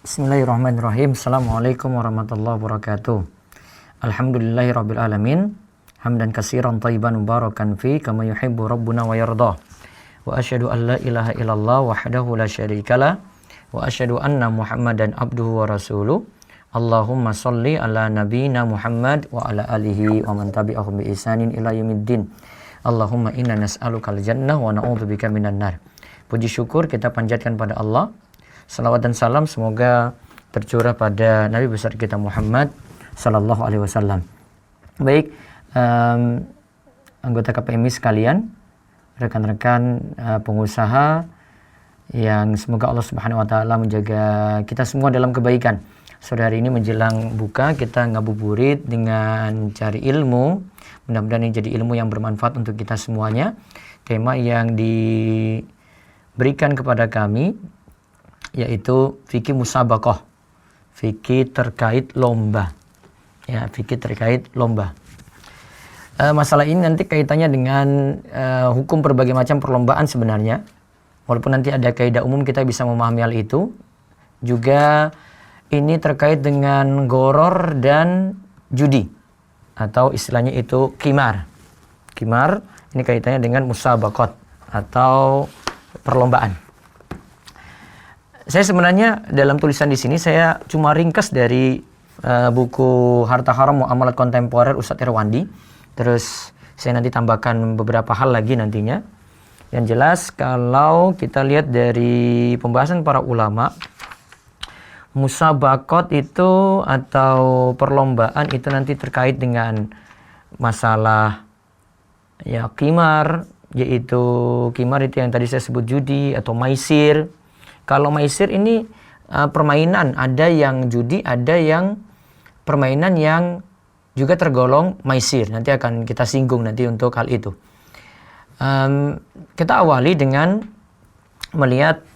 Bismillahirrahmanirrahim. Assalamualaikum warahmatullahi wabarakatuh. Alhamdulillahirabbil alamin. Hamdan katsiran thayyiban mubarakan fi kama yuhibbu rabbuna wa yardah. Wa asyhadu an la ilaha illallah wahdahu la syarikalah wa asyhadu anna Muhammadan abduhu wa rasuluh. Allahumma shalli ala nabiyyina Muhammad wa ala alihi wa man tabi'ahum bi ihsanin ila yaumiddin. Allahumma inna nas'alukal jannah wa na'udzubika minan nar. Puji syukur kita panjatkan pada Allah. Salawat dan salam semoga tercurah pada Nabi besar kita Muhammad sallallahu alaihi wasallam. Baik, anggota KPMI sekalian, rekan-rekan pengusaha yang semoga Allah Subhanahu wa taala menjaga kita semua dalam kebaikan. Sore hari ini menjelang buka kita ngabuburit dengan cari ilmu. Mudah-mudahan ini jadi ilmu yang bermanfaat untuk kita semuanya. Tema yang diberikan kepada kami yaitu fikih musabaqah, fikih terkait lomba. Ya, fikih terkait lomba. Masalah ini nanti kaitannya dengan hukum berbagai macam perlombaan sebenarnya. Walaupun nanti ada kaidah umum kita bisa memahami hal itu. Juga ini terkait dengan goror dan judi atau istilahnya itu qimar. Qimar ini kaitannya dengan musabaqat atau perlombaan. Saya sebenarnya dalam tulisan di sini saya cuma ringkas dari buku Harta Haram Muamalat Kontemporer Ustadz Irwandi. Terus saya nanti tambahkan beberapa hal lagi nantinya. Yang jelas kalau kita lihat dari pembahasan para ulama, musabaqat itu atau perlombaan itu nanti terkait dengan masalah ya qimar, yaitu qimar itu yang tadi saya sebut judi atau maisir. Kalau maisir ini permainan, ada yang judi, ada yang permainan yang juga tergolong maisir. Nanti akan kita singgung nanti untuk hal itu. Kita awali dengan melihat,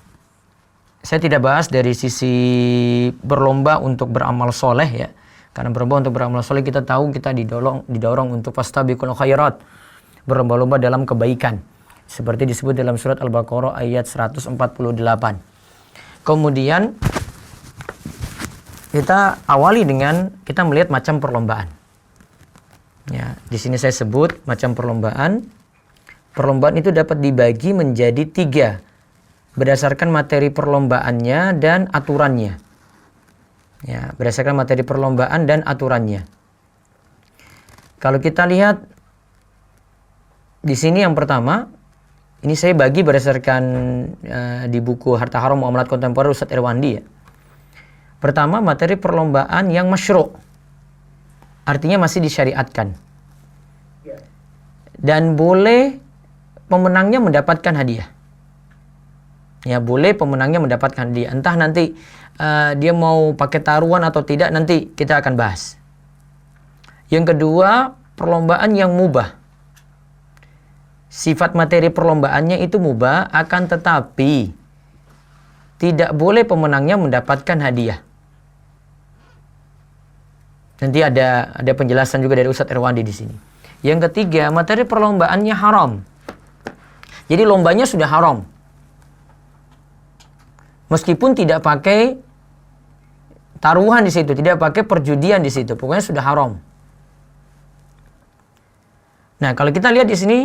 saya tidak bahas dari sisi berlomba untuk beramal soleh ya. Karena berlomba untuk beramal soleh kita tahu kita didorong untuk fastabiqul khairat, berlomba-lomba dalam kebaikan. Seperti disebut dalam surat Al-Baqarah ayat 148. Kemudian kita awali dengan kita melihat macam perlombaan. Ya, di sini saya sebut macam perlombaan. Perlombaan itu dapat dibagi menjadi 3 berdasarkan materi perlombaannya dan aturannya. Ya, berdasarkan materi perlombaan dan aturannya. Kalau kita lihat di sini yang pertama, ini saya bagi berdasarkan di buku Harta Haram Muamalat Kontemporer Ustadz Irwandi ya. Pertama, materi perlombaan yang masyru'. Artinya masih disyariatkan. Dan boleh pemenangnya mendapatkan hadiah. Ya, boleh pemenangnya mendapatkan hadiah. Entah nanti dia mau pakai taruhan atau tidak, nanti kita akan bahas. Yang kedua, perlombaan yang mubah. Sifat materi perlombaannya itu mubah, akan tetapi tidak boleh pemenangnya mendapatkan hadiah. Nanti ada penjelasan juga dari Ustadz Irwandi di sini. Yang ketiga, materi perlombaannya haram. Jadi lombanya sudah haram. Meskipun tidak pakai taruhan di situ, tidak pakai perjudian di situ, pokoknya sudah haram. Nah, kalau kita lihat di sini,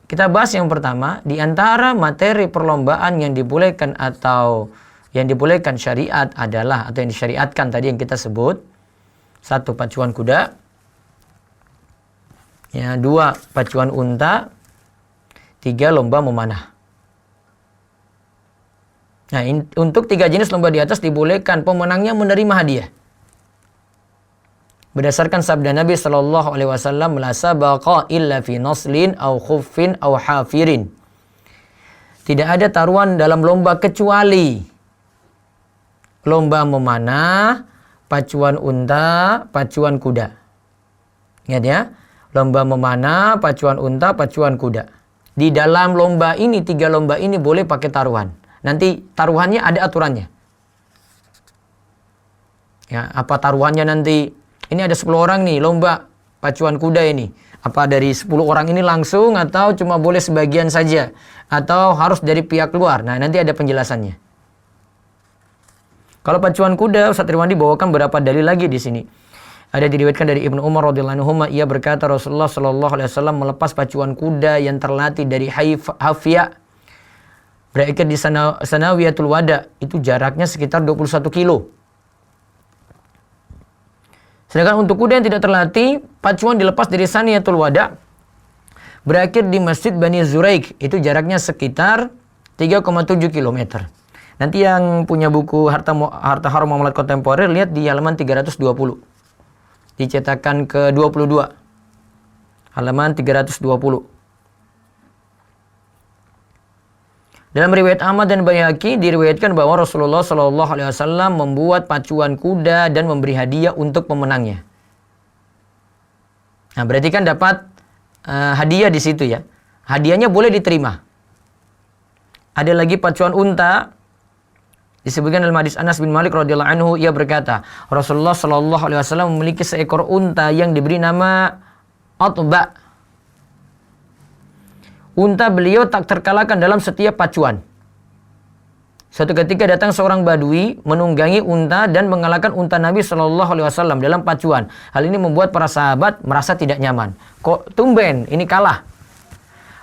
kita bahas yang pertama, di antara materi perlombaan yang dibolehkan atau yang dibolehkan syariat adalah, atau yang disyariatkan tadi yang kita sebut, 1, pacuan kuda, ya, 2, pacuan unta, 3, lomba memanah. Nah, untuk 3 jenis lomba di atas dibolehkan pemenangnya menerima hadiah. Berdasarkan sabda Nabi sallallahu alaihi wasallam, la sabaqa illa fi naslin aw khuffin aw hafirin. Tidak ada taruhan dalam lomba kecuali lomba memanah, pacuan unta, pacuan kuda. Ingat ya, lomba memanah, pacuan unta, pacuan kuda. Di dalam lomba ini, 3 lomba ini boleh pakai taruhan. Nanti taruhannya ada aturannya. Ya, apa taruhannya nanti? Ini ada 10 orang nih lomba pacuan kuda ini. Apa dari 10 orang ini langsung atau cuma boleh sebagian saja? Atau harus dari pihak luar? Nah, nanti ada penjelasannya. Kalau pacuan kuda, Ustaz Irwandi bawakan beberapa dalil lagi di sini. Ada diriwayatkan dari Ibnu Umar radhiyallahu anhu, ia berkata Rasulullah sallallahu alaihi wasallam melepas pacuan kuda yang terlatih dari Hafia berakhir di Sanawiyatul Wada, itu jaraknya sekitar 21 kilo. Sedangkan untuk kuda yang tidak terlatih, pacuan dilepas dari Sanawiyatul Wada berakhir di Masjid Bani Zuraik, itu jaraknya sekitar 3,7 km. Nanti yang punya buku Harta Haram Muamalat Kontemporer, lihat di halaman 320. Dicetakan ke-22. Halaman 320. Dalam riwayat Ahmad dan Baihaqi diriwayatkan bahwa Rasulullah Shallallahu Alaihi Wasallam membuat pacuan kuda dan memberi hadiah untuk pemenangnya. Nah, berarti kan dapat hadiah di situ ya. Hadiahnya boleh diterima. Ada lagi pacuan unta. Disebutkan dalam hadis Anas bin Malik radhiyallahu anhu, ia berkata, Rasulullah Shallallahu Alaihi Wasallam memiliki seekor unta yang diberi nama Utba. Unta beliau tak terkalahkan dalam setiap pacuan. Suatu ketika datang seorang badui menunggangi unta dan mengalahkan unta Nabi Shallallahu Alaihi Wasallam dalam pacuan. Hal ini membuat para sahabat merasa tidak nyaman. Kok tumben ini kalah?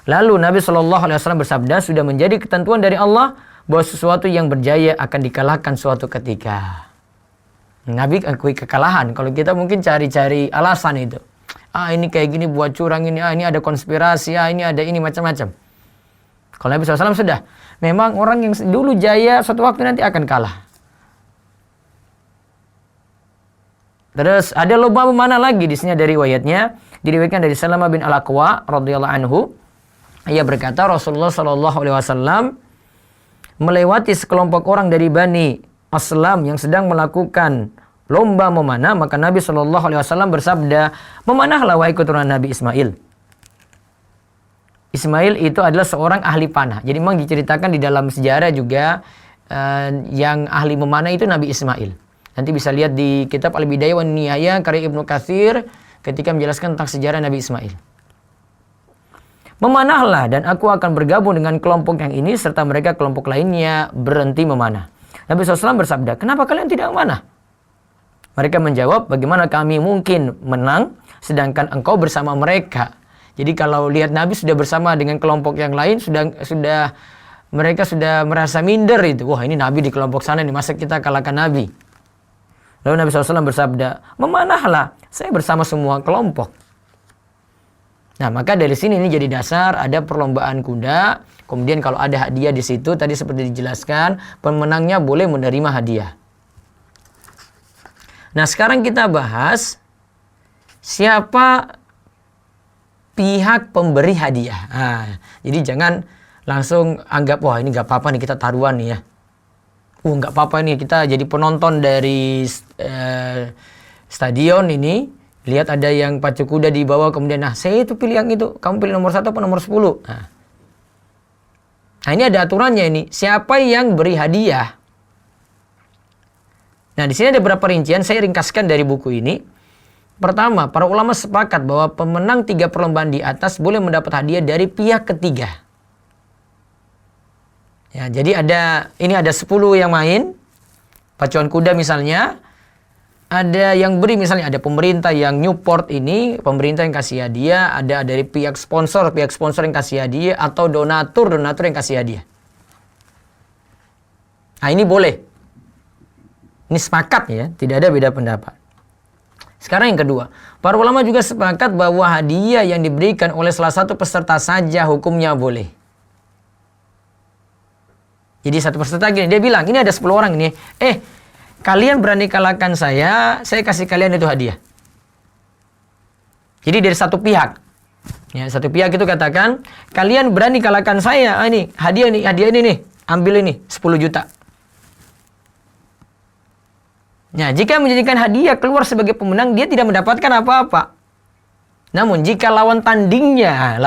Lalu Nabi Shallallahu Alaihi Wasallam bersabda, sudah menjadi ketentuan dari Allah bahwa sesuatu yang berjaya akan dikalahkan suatu ketika. Nabi akui kekalahan. Kalau kita mungkin cari-cari alasan itu. Ini kayak gini buat curang ini. Ini ada konspirasi. Ini ada ini macam-macam. Kalau Nabi SAW sudah. Memang orang yang dulu jaya suatu waktu nanti akan kalah. Terus ada lomba memanah lagi di sini dari riwayatnya. Diriwayatkan dari Salamah bin Al-Aqwa radhiyallahu anhu. Ia berkata Rasulullah SAW melewati sekelompok orang dari Bani Aslam yang sedang melakukan lomba memanah, maka Nabi Shallallahu Alaihi Wasallam bersabda, memanahlah wahai keturunan Nabi Ismail. Ismail itu adalah seorang ahli panah. Jadi memang diceritakan di dalam sejarah juga yang ahli memanah itu Nabi Ismail. Nanti bisa lihat di kitab Al-Bidayah wan Nihayah karya Ibnu Katsir ketika menjelaskan tentang sejarah Nabi Ismail. Memanahlah dan aku akan bergabung dengan kelompok yang ini serta mereka kelompok lainnya berhenti memanah. Nabi SAW bersabda, kenapa kalian tidak memanah? Mereka menjawab, bagaimana kami mungkin menang sedangkan engkau bersama mereka. Jadi kalau lihat Nabi sudah bersama dengan kelompok yang lain, mereka sudah merasa minder itu. Wah, ini Nabi di kelompok sana nih, masa kita kalahkan Nabi? Lalu Nabi SAW bersabda, memanahlah, saya bersama semua kelompok. Nah, maka dari sini ini jadi dasar ada perlombaan kuda. Kemudian kalau ada hadiah di situ, tadi seperti dijelaskan, pemenangnya boleh menerima hadiah. Nah, sekarang kita bahas siapa pihak pemberi hadiah. Nah, jadi jangan langsung anggap, wah ini nggak apa-apa nih kita taruhan nih ya. Nggak apa-apa nih kita jadi penonton dari stadion ini. Lihat ada yang pacu kuda di bawah, kemudian, nah saya itu pilih yang itu, kamu pilih nomor 1 atau nomor 10. Nah, ini ada aturannya ini. Siapa yang beri hadiah? Nah, di sini ada beberapa rincian, saya ringkaskan dari buku ini. Pertama, para ulama sepakat bahwa pemenang 3 perlombaan di atas boleh mendapat hadiah dari pihak ketiga. Ya, jadi ini ada 10 yang main, pacuan kuda misalnya. Ada yang beri, misalnya ada pemerintah yang Newport ini, pemerintah yang kasih hadiah, ada dari pihak sponsor yang kasih hadiah, atau donatur yang kasih hadiah. Nah, ini boleh. Ini sepakat ya, tidak ada beda pendapat. Sekarang yang kedua, para ulama juga sepakat bahwa hadiah yang diberikan oleh salah satu peserta saja hukumnya boleh. Jadi satu peserta gini, dia bilang, ini ada 10 orang ini, kalian berani kalahkan saya kasih kalian itu hadiah. Jadi dari satu pihak. Ya, satu pihak itu katakan, kalian berani kalahkan saya, ini hadiah ini nih, ambil ini 10 juta. Nah, jika menjadikan hadiah keluar sebagai pemenang, dia tidak mendapatkan apa-apa. Namun jika lawan tandingnya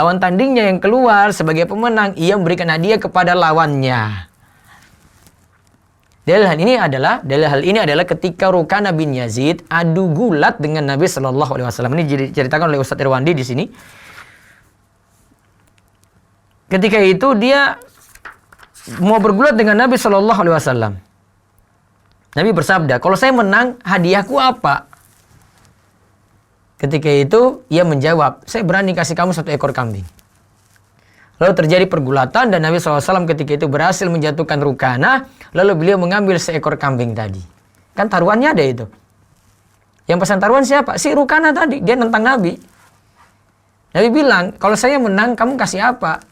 yang keluar sebagai pemenang, ia memberikan hadiah kepada lawannya. Dalil hal ini adalah ketika Rukana bin Yazid adu gulat dengan Nabi Shallallahu Alaihi Wasallam. Ini diceritakan oleh Ustaz Irwandi di sini. Ketika itu dia mau bergulat dengan Nabi Shallallahu Alaihi Wasallam. Nabi bersabda, kalau saya menang, hadiahku apa? Ketika itu, ia menjawab, saya berani kasih kamu 1 ekor kambing. Lalu terjadi pergulatan dan Nabi SAW ketika itu berhasil menjatuhkan Rukanah. Lalu beliau mengambil seekor kambing tadi. Kan taruhannya ada itu. Yang pesan taruhan siapa? Si Rukanah tadi. Dia nentang Nabi. Nabi bilang, kalau saya menang, kamu kasih apa?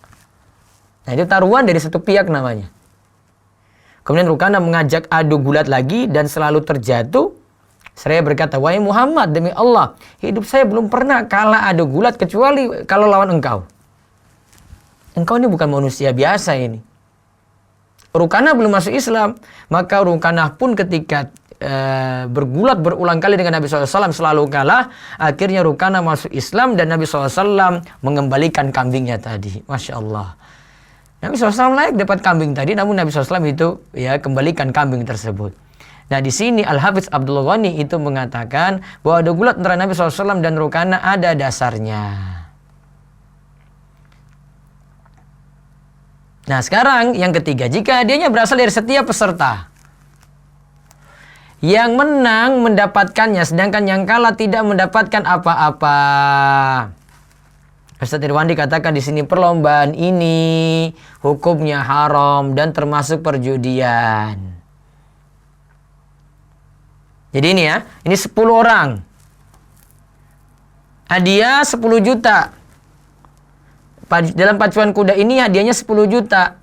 Nah itu taruhan dari satu pihak namanya. Kemudian Rukanah mengajak adu gulat lagi dan selalu terjatuh. Seraya berkata, wahai Muhammad, demi Allah, hidup saya belum pernah kalah adu gulat kecuali kalau lawan engkau. Engkau ini bukan manusia biasa ini. Rukanah belum masuk Islam. Maka Rukanah pun ketika bergulat berulang kali dengan Nabi SAW selalu kalah. Akhirnya Rukanah masuk Islam dan Nabi SAW mengembalikan kambingnya tadi. Masya Allah. Nabi SAW layak dapat kambing tadi, namun Nabi SAW itu ya kembalikan kambing tersebut. Nah di sini Al-Hafiz Abdul Ghani itu mengatakan bahwa ada gulat antara Nabi SAW dan Rukanah ada dasarnya. Nah sekarang yang ketiga, jika hadiahnya berasal dari setiap peserta, yang menang mendapatkannya, sedangkan yang kalah tidak mendapatkan apa-apa. Ustaz Irwandi katakan di sini perlombaan ini hukumnya haram dan termasuk perjudian. Jadi ini ya, ini 10 orang. Hadiah 10 juta. Dalam pacuan kuda ini hadiahnya 10 juta.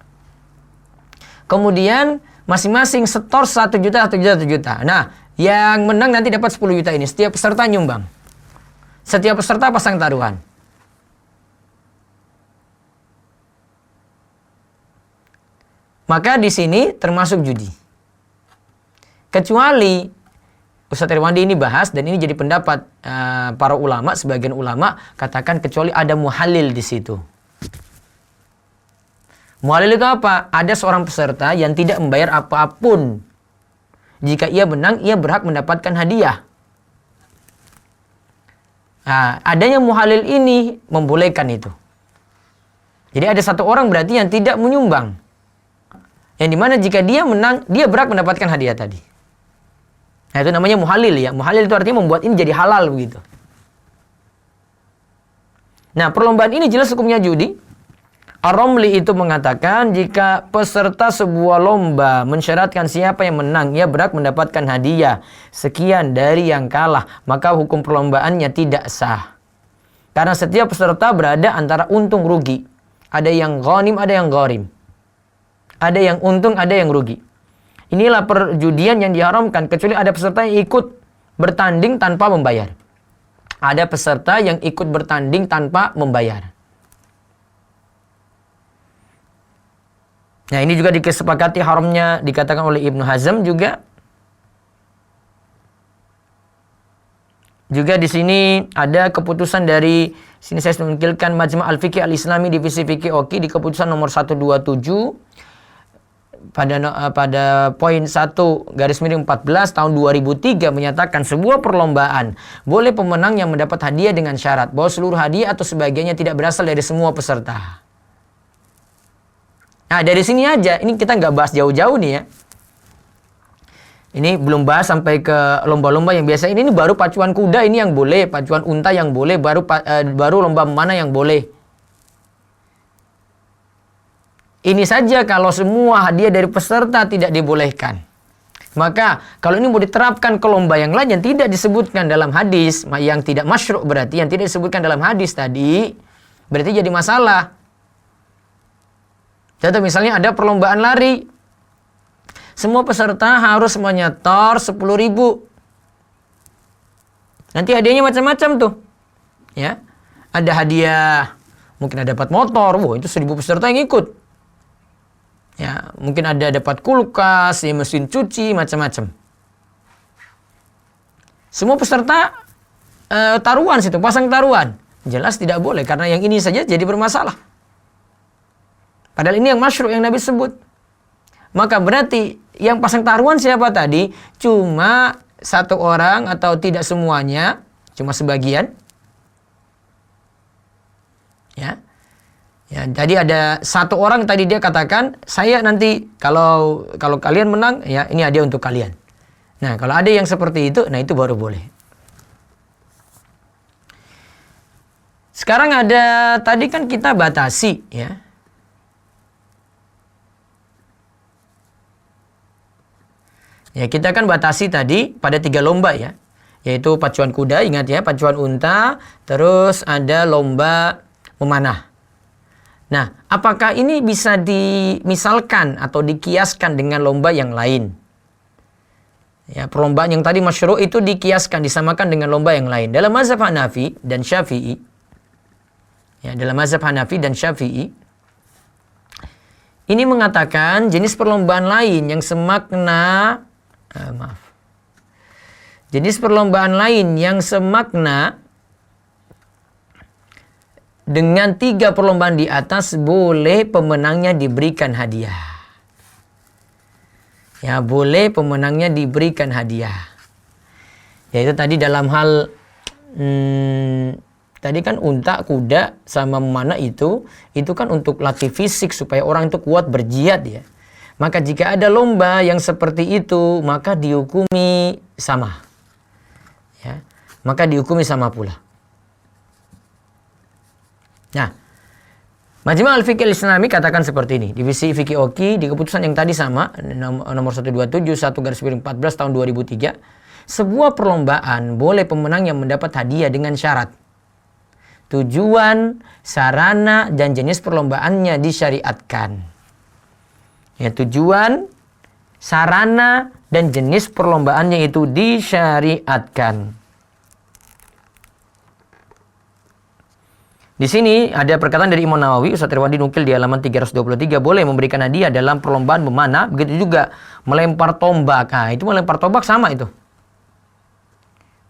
Kemudian masing-masing setor 1 juta, 1 juta, 1 juta. Nah, yang menang nanti dapat 10 juta ini. Setiap peserta nyumbang. Setiap peserta pasang taruhan. Maka di sini termasuk judi. Kecuali Ustaz Irwandi ini bahas dan ini jadi pendapat para ulama, sebagian ulama katakan kecuali ada muhalil di situ. Muhalil itu apa? Ada seorang peserta yang tidak membayar apapun. Jika ia menang, ia berhak mendapatkan hadiah. Nah, adanya muhalil ini membolehkan itu. Jadi ada satu orang berarti yang tidak menyumbang. Yang dimana jika dia menang, dia berhak mendapatkan hadiah tadi. Nah itu namanya muhalil ya. Muhalil itu artinya membuat ini jadi halal begitu. Nah perlombaan ini jelas hukumnya judi. Ar-Romli itu mengatakan jika peserta sebuah lomba mensyaratkan siapa yang menang, ia berhak mendapatkan hadiah sekian dari yang kalah, maka hukum perlombaannya tidak sah. Karena setiap peserta berada antara untung rugi. Ada yang ghanim, ada yang gharim. Ada yang untung, ada yang rugi. Inilah perjudian yang diharamkan kecuali ada peserta yang ikut bertanding tanpa membayar. Ada peserta yang ikut bertanding tanpa membayar. Nah ini juga disepakati haramnya dikatakan oleh Ibnu Hazm juga. Juga di sini ada keputusan dari sini saya menukilkan Majma' Al-Fiqh Al-Islami Divisi Fikih Oki di keputusan nomor 127 pada poin 1/14 tahun 2003 menyatakan sebuah perlombaan boleh pemenang yang mendapat hadiah dengan syarat bahwa seluruh hadiah atau sebagiannya tidak berasal dari semua peserta. Nah dari sini aja, ini kita nggak bahas jauh-jauh nih ya. Ini belum bahas sampai ke lomba-lomba yang biasa. Ini baru pacuan kuda ini yang boleh, pacuan unta yang boleh, baru lomba mana yang boleh. Ini saja kalau semua hadiah dari peserta tidak dibolehkan. Maka kalau ini mau diterapkan ke lomba yang lain yang tidak disebutkan dalam hadis, yang tidak masyru' berarti yang tidak disebutkan dalam hadis tadi, berarti jadi masalah. Contoh misalnya ada perlombaan lari. Semua peserta harus menyetor 10.000. Nanti hadiahnya macam-macam tuh. Ya. Ada hadiah, mungkin ada dapat motor, wah itu 1.000 peserta yang ikut. Ya, mungkin ada dapat kulkas, ya, mesin cuci, macam-macam. Semua peserta taruhan situ, pasang taruhan. Jelas tidak boleh karena yang ini saja jadi bermasalah. Padahal ini yang masyru' yang Nabi sebut. Maka berarti yang pasang taruhan siapa tadi? Cuma satu orang atau tidak semuanya, cuma sebagian. Ya. Ya, jadi ada satu orang tadi dia katakan, saya nanti kalau kalian menang, ya ini hadiah untuk kalian. Nah, kalau ada yang seperti itu, nah itu baru boleh. Sekarang ada, tadi kan kita batasi ya. Ya, kita kan batasi tadi pada 3 lomba ya. Yaitu pacuan kuda, ingat ya, pacuan unta, terus ada lomba memanah. Nah, apakah ini bisa dimisalkan atau dikiaskan dengan lomba yang lain? Ya, perlombaan yang tadi masyru' itu dikiaskan, disamakan dengan lomba yang lain. Dalam mazhab Hanafi dan Syafi'i, ya, dalam mazhab Hanafi dan Syafi'i, ini mengatakan jenis perlombaan lain yang semakna, jenis perlombaan lain yang semakna dengan 3 perlombaan di atas boleh pemenangnya diberikan hadiah. Ya, boleh pemenangnya diberikan hadiah. Yaitu tadi dalam hal tadi kan unta, kuda, sama memanah itu kan untuk latih fisik supaya orang itu kuat berjihad ya. Maka jika ada lomba yang seperti itu, maka dihukumi sama. Ya, maka dihukumi sama pula. Nah, Majma' al-Fiqh al-Islami katakan seperti ini. Divisi Fikih Oki di keputusan yang tadi sama, nomor 127 1/14 tahun 2003. Sebuah perlombaan boleh pemenang yang mendapat hadiah dengan syarat tujuan, sarana, dan jenis perlombaannya disyariatkan. Ya, tujuan, sarana, dan jenis perlombaannya itu disyariatkan. Di sini ada perkataan dari Imam Nawawi, Ustaz Irwandi nukil di halaman 323, boleh memberikan hadiah dalam perlombaan memanah, begitu juga melempar tombak. Nah, itu melempar tombak sama itu.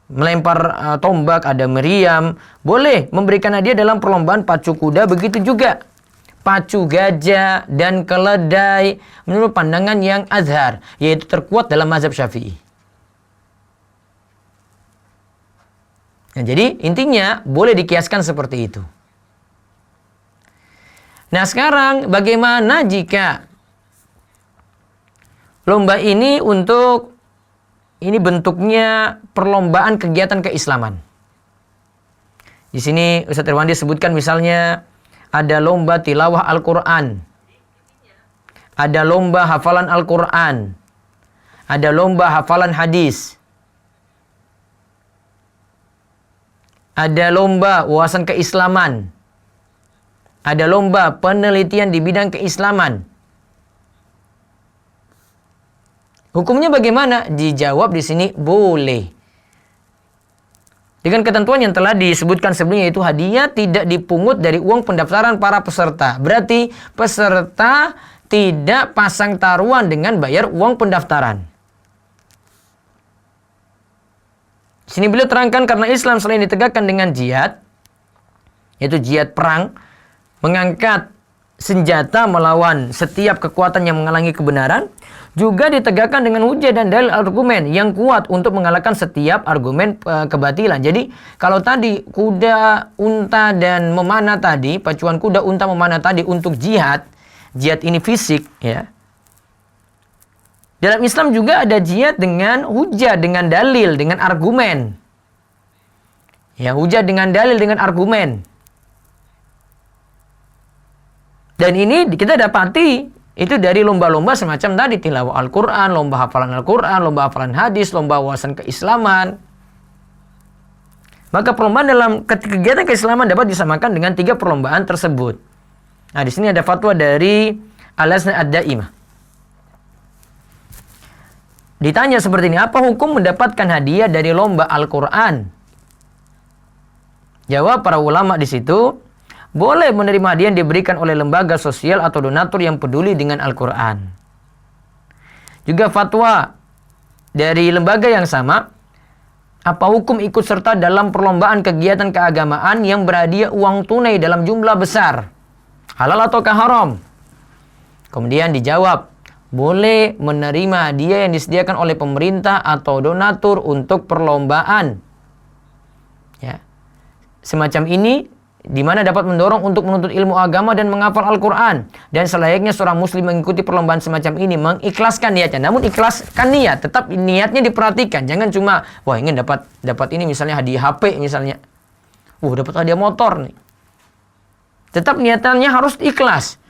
Melempar tombak, ada meriam, boleh memberikan hadiah dalam perlombaan pacu kuda, begitu juga pacu gajah dan keledai menurut pandangan yang azhar, yaitu terkuat dalam mazhab Syafi'i. Nah, jadi intinya boleh dikiaskan seperti itu. Nah, sekarang bagaimana jika lomba ini bentuknya perlombaan kegiatan keislaman? Di sini Ustaz Irwandi sebutkan misalnya ada lomba tilawah Al-Quran, ada lomba hafalan Al-Quran, ada lomba hafalan hadis, ada lomba wawasan keislaman, ada lomba penelitian di bidang keislaman. Hukumnya bagaimana? Dijawab di sini boleh. Dengan ketentuan yang telah disebutkan sebelumnya, yaitu hadiah tidak dipungut dari uang pendaftaran para peserta. Berarti peserta tidak pasang taruhan dengan bayar uang pendaftaran. Sini beliau terangkan karena Islam selain ditegakkan dengan jihad, yaitu jihad perang, mengangkat senjata melawan setiap kekuatan yang menghalangi kebenaran, juga ditegakkan dengan hujah dan dalil argumen yang kuat untuk mengalahkan setiap argumen kebatilan. Jadi kalau tadi kuda, unta, dan memanah tadi, pacuan kuda, unta, memanah tadi untuk jihad ini fisik ya. Dalam Islam juga ada jihad dengan hujah, dengan dalil, dengan argumen. Ya, hujah dengan dalil, dengan argumen. Dan ini kita dapati itu dari lomba-lomba semacam tadi, tilawah Al-Quran, lomba hafalan Al-Quran, lomba hafalan hadis, lomba wawasan keislaman. Maka perlombaan dalam kegiatan keislaman dapat disamakan dengan 3 perlombaan tersebut. Nah, di sini ada fatwa dari Al-Lajnah Ad-Daimah. Ditanya seperti ini, apa hukum mendapatkan hadiah dari lomba Al-Quran? Jawab para ulama di situ, boleh menerima hadiah yang diberikan oleh lembaga sosial atau donatur yang peduli dengan Al-Quran. Juga fatwa dari lembaga yang sama, apa hukum ikut serta dalam perlombaan kegiatan keagamaan yang berhadiah uang tunai dalam jumlah besar? Halal ataukah haram? Kemudian dijawab, boleh menerima hadiah yang disediakan oleh pemerintah atau donatur untuk perlombaan. Ya. Semacam ini di mana dapat mendorong untuk menuntut ilmu agama dan menghafal Al-Quran. Dan selayaknya seorang muslim mengikuti perlombaan semacam ini, mengikhlaskan niatnya. Namun ikhlaskan niat, tetap niatnya diperhatikan. Jangan cuma, wah ingin dapat ini misalnya hadiah HP misalnya. Dapat hadiah motor nih. Tetap niatannya harus ikhlas.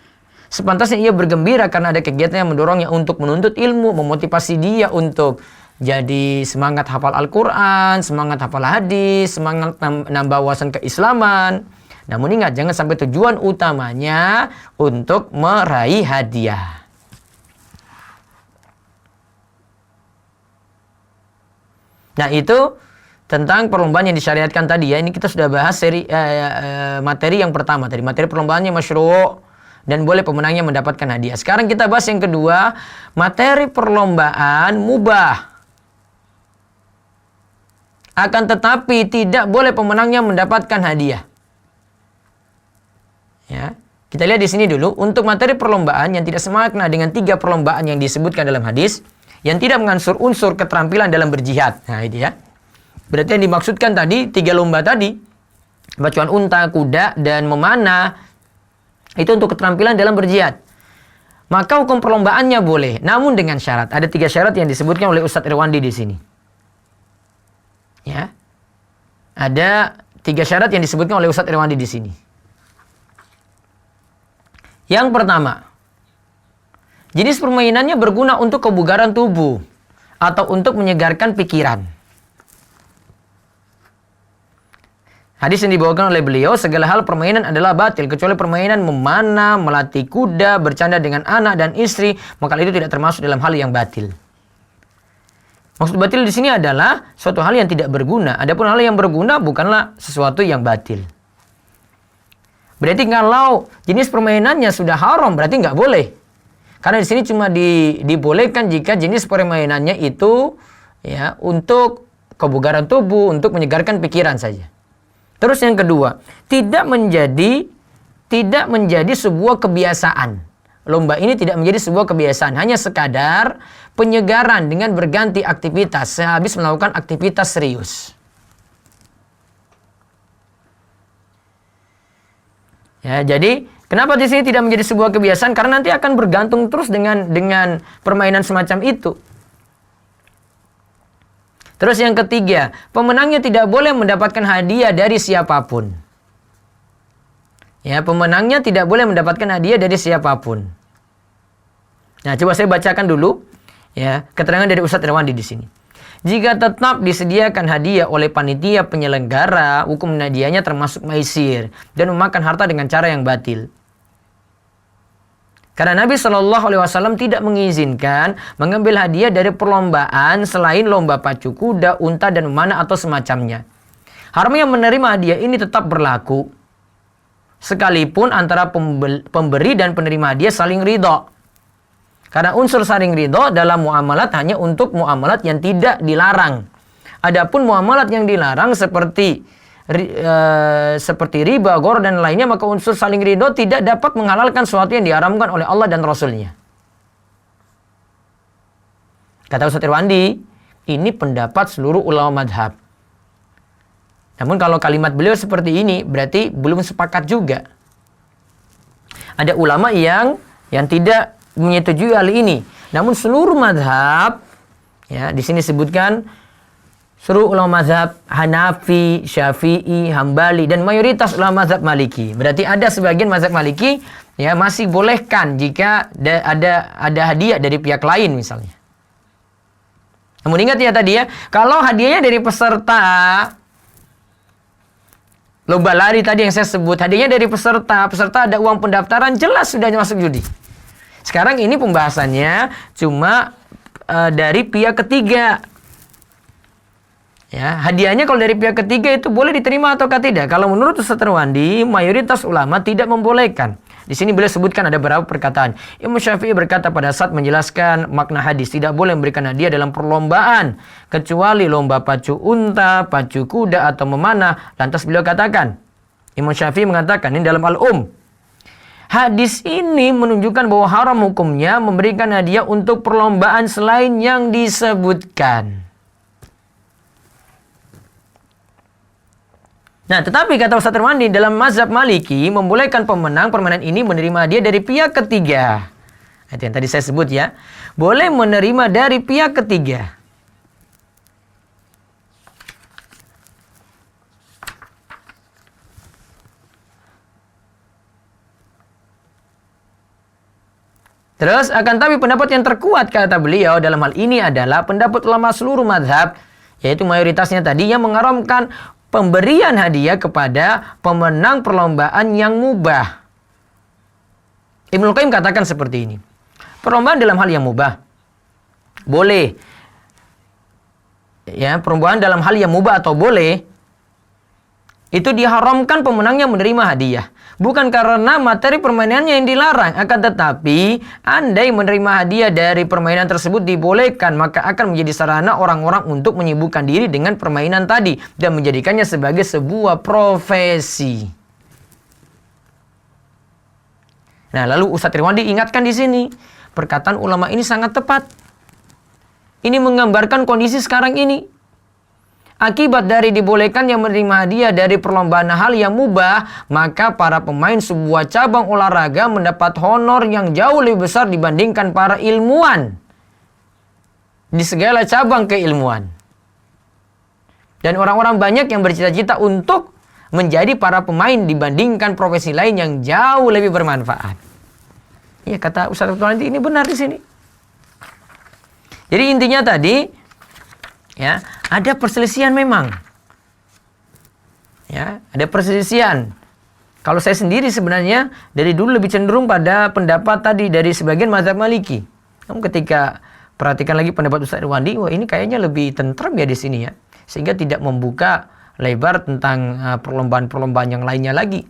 Sepantasnya ia bergembira karena ada kegiatan yang mendorongnya untuk menuntut ilmu, memotivasi dia untuk jadi semangat hafal Al-Quran, semangat hafal hadis, semangat nambah wawasan keislaman. Namun ingat, jangan sampai tujuan utamanya untuk meraih hadiah. Nah, itu tentang perlombaan yang disyariatkan tadi ya. Ini kita sudah bahas materi yang pertama tadi. Materi perlombaannya masyru' dan boleh pemenangnya mendapatkan hadiah. Sekarang kita bahas yang kedua, materi perlombaan mubah. Akan tetapi tidak boleh pemenangnya mendapatkan hadiah. Ya, kita lihat di sini dulu. Untuk materi perlombaan yang tidak semakna dengan 3 perlombaan yang disebutkan dalam hadis, yang tidak mengansur unsur keterampilan dalam berjihad. Nah, itu ya. Berarti yang dimaksudkan tadi 3 lomba tadi, bacaan unta, kuda, dan memanah, itu untuk keterampilan dalam berjihad. Maka hukum perlombaannya boleh, namun dengan syarat. Ada 3 syarat yang disebutkan oleh Ustadz Irwandi di sini. Ya, ada 3 syarat yang disebutkan oleh Ustadz Irwandi di sini. Yang pertama, jenis permainannya berguna untuk kebugaran tubuh atau untuk menyegarkan pikiran. Hadis yang dibawakan oleh beliau, segala hal permainan adalah batil kecuali permainan memanah, melatih kuda, bercanda dengan anak dan istri, maka itu tidak termasuk dalam hal yang batil. Maksud batil di sini adalah suatu hal yang tidak berguna. Adapun hal yang berguna bukanlah sesuatu yang batil. Berarti kalau jenis permainannya sudah haram, berarti nggak boleh. Karena di sini cuma dibolehkan jika jenis permainannya itu ya untuk kebugaran tubuh, untuk menyegarkan pikiran saja. Terus yang kedua, tidak menjadi sebuah kebiasaan. Lomba ini tidak menjadi sebuah kebiasaan, hanya sekadar penyegaran dengan berganti aktivitas sehabis melakukan aktivitas serius. Ya, jadi kenapa di sini tidak menjadi sebuah kebiasaan? Karena nanti akan bergantung terus dengan permainan semacam itu. Terus yang ketiga, pemenangnya tidak boleh mendapatkan hadiah dari siapapun. Ya, pemenangnya tidak boleh mendapatkan hadiah dari siapapun. Nah, coba saya bacakan dulu ya keterangan dari Ustadz Irwandi di sini. Jika tetap disediakan hadiah oleh panitia penyelenggara, hukum hadiahnya termasuk maisir dan memakan harta dengan cara yang batil. Karena Nabi SAW tidak mengizinkan mengambil hadiah dari perlombaan selain lomba pacu kuda, unta, dan memanah atau semacamnya. Haramnya menerima hadiah ini tetap berlaku, sekalipun antara pemberi dan penerima hadiah saling ridho. Karena unsur saling ridho dalam muamalat hanya untuk muamalat yang tidak dilarang. Adapun muamalat yang dilarang seperti riba, ghor dan lainnya, maka unsur saling ridho tidak dapat menghalalkan sesuatu yang diharamkan oleh Allah dan Rasulnya. Kata Ustadz Irwandi, ini pendapat seluruh ulama madhab. Namun kalau kalimat beliau seperti ini, berarti belum sepakat juga. Ada ulama yang tidak menyetujui hal ini. Namun seluruh madhab, ya di sini sebutkan seluruh ulama mazhab Hanafi, Syafi'i, Hambali, dan mayoritas ulama mazhab Maliki. Berarti ada sebagian mazhab Maliki ya masih bolehkan jika ada hadiah dari pihak lain misalnya. Namun ingat ya tadi ya, kalau hadiahnya dari peserta lomba lari tadi yang saya sebut, hadiahnya dari peserta ada uang pendaftaran, jelas sudah masuk judi. Sekarang ini pembahasannya cuma dari pihak ketiga. Ya, hadiahnya kalau dari pihak ketiga itu boleh diterima atau tidak? Kalau menurut Ustadz Irwandi, mayoritas ulama tidak membolehkan. Di sini beliau sebutkan ada beberapa perkataan. Imam Syafi'i berkata pada saat menjelaskan makna hadis, tidak boleh memberikan hadiah dalam perlombaan kecuali lomba pacu unta, pacu kuda atau memanah. Lantas beliau katakan, Imam Syafi'i mengatakan ini dalam Al-Um, hadis ini menunjukkan bahwa haram hukumnya memberikan hadiah untuk perlombaan selain yang disebutkan. Nah, tetapi kata Ustaz Irwandi, dalam mazhab Maliki membolehkan pemenang permainan ini menerima hadiah dari pihak ketiga. Itu yang tadi saya sebut ya. Boleh menerima dari pihak ketiga. Terus, akan tapi pendapat yang terkuat kata beliau dalam hal ini adalah pendapat ulama seluruh mazhab, yaitu mayoritasnya tadi yang mengharamkan pemberian hadiah kepada pemenang perlombaan yang mubah. Ibnul Qayyim katakan seperti ini. Perlombaan dalam hal yang mubah boleh. Ya, perlombaan dalam hal yang mubah atau boleh itu diharamkan pemenangnya menerima hadiah. Bukan karena materi permainannya yang dilarang, akan tetapi andai menerima hadiah dari permainan tersebut dibolehkan, maka akan menjadi sarana orang-orang untuk menyibukkan diri dengan permainan tadi dan menjadikannya sebagai sebuah profesi. Nah, lalu Ustaz Irwandi ingatkan di sini, perkataan ulama ini sangat tepat. Ini menggambarkan kondisi sekarang ini. Akibat dari dibolehkan yang menerima hadiah dari perlombaan hal yang mubah, maka para pemain sebuah cabang olahraga mendapat honor yang jauh lebih besar dibandingkan para ilmuwan di segala cabang keilmuan. Dan orang-orang banyak yang bercita-cita untuk menjadi para pemain dibandingkan profesi lain yang jauh lebih bermanfaat. Ya, kata Ustaz Irwandi ini benar di sini. Jadi intinya tadi, ya, ada perselisihan memang. Ya, ada perselisihan. Kalau saya sendiri sebenarnya dari dulu lebih cenderung pada pendapat tadi dari sebagian mazhab Maliki. Namun ketika perhatikan lagi pendapat Ustaz Irwandi, wah ini kayaknya lebih tentrem ya di sini ya. Sehingga tidak membuka lebar tentang perlombaan-perlombaan yang lainnya lagi.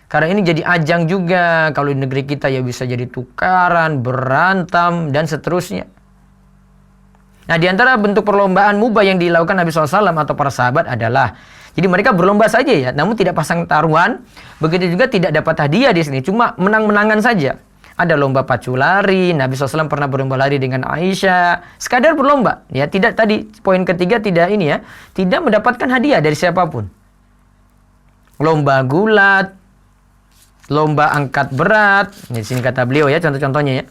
Karena ini jadi ajang juga kalau di negeri kita ya bisa jadi tukaran, berantem dan seterusnya. Nah, di antara bentuk perlombaan mubah yang dilakukan Nabi SAW atau para sahabat adalah, jadi mereka berlomba saja ya, namun tidak pasang taruhan. Begitu juga tidak dapat hadiah di sini, cuma menang-menangan saja. Ada lomba pacu lari, Nabi SAW pernah berlomba lari dengan Aisyah, sekadar berlomba. Ya, tidak tadi poin ketiga tidak ini ya, tidak mendapatkan hadiah dari siapapun. Lomba gulat, lomba angkat berat, di sini kata beliau ya contoh-contohnya ya.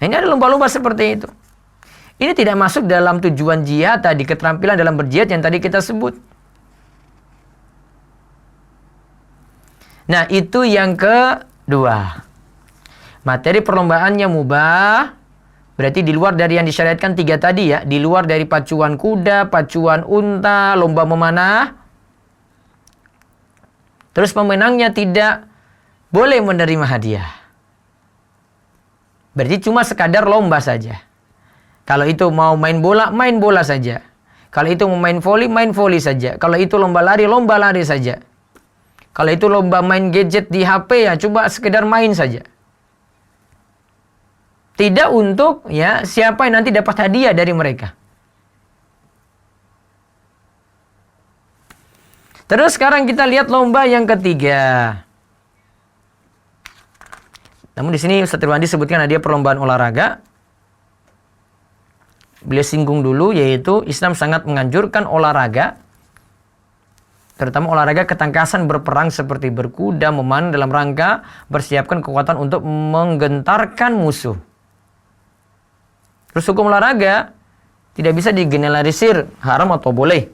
Nah, ini ada lomba-lomba seperti itu. Ini tidak masuk dalam tujuan jihad tadi, keterampilan dalam berjihad yang tadi kita sebut. Nah, itu yang kedua. Materi perlombaannya mubah, berarti di luar dari yang disyariatkan 3 tadi ya, di luar dari pacuan kuda, pacuan unta, lomba memanah. Terus pemenangnya tidak boleh menerima hadiah. Berarti cuma sekadar lomba saja. Kalau itu mau main bola saja. Kalau itu mau main voli saja. Kalau itu lomba lari saja. Kalau itu lomba main gadget di HP ya coba sekedar main saja. Tidak untuk ya siapa yang nanti dapat hadiah dari mereka. Terus sekarang kita lihat lomba yang ketiga. Namun di sini Ustaz Irwandi sebutkan ada perlombaan olahraga. Beliau singgung dulu, yaitu Islam sangat menganjurkan olahraga, terutama olahraga ketangkasan berperang seperti berkuda, memanah dalam rangka bersiapkan kekuatan untuk menggentarkan musuh. Terus hukum olahraga tidak bisa digeneralisir haram atau boleh.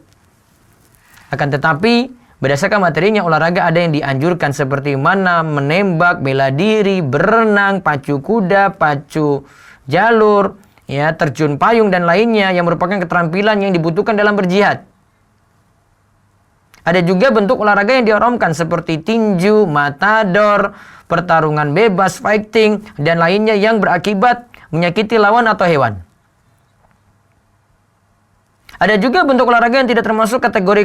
Akan tetapi berdasarkan materinya olahraga ada yang dianjurkan seperti mana menembak, bela diri, berenang, pacu kuda, pacu jalur, ya, terjun payung dan lainnya yang merupakan keterampilan yang dibutuhkan dalam berjihad. Ada juga bentuk olahraga yang diharamkan seperti tinju, matador, pertarungan bebas, fighting, dan lainnya yang berakibat menyakiti lawan atau hewan. Ada juga bentuk olahraga yang tidak termasuk kategori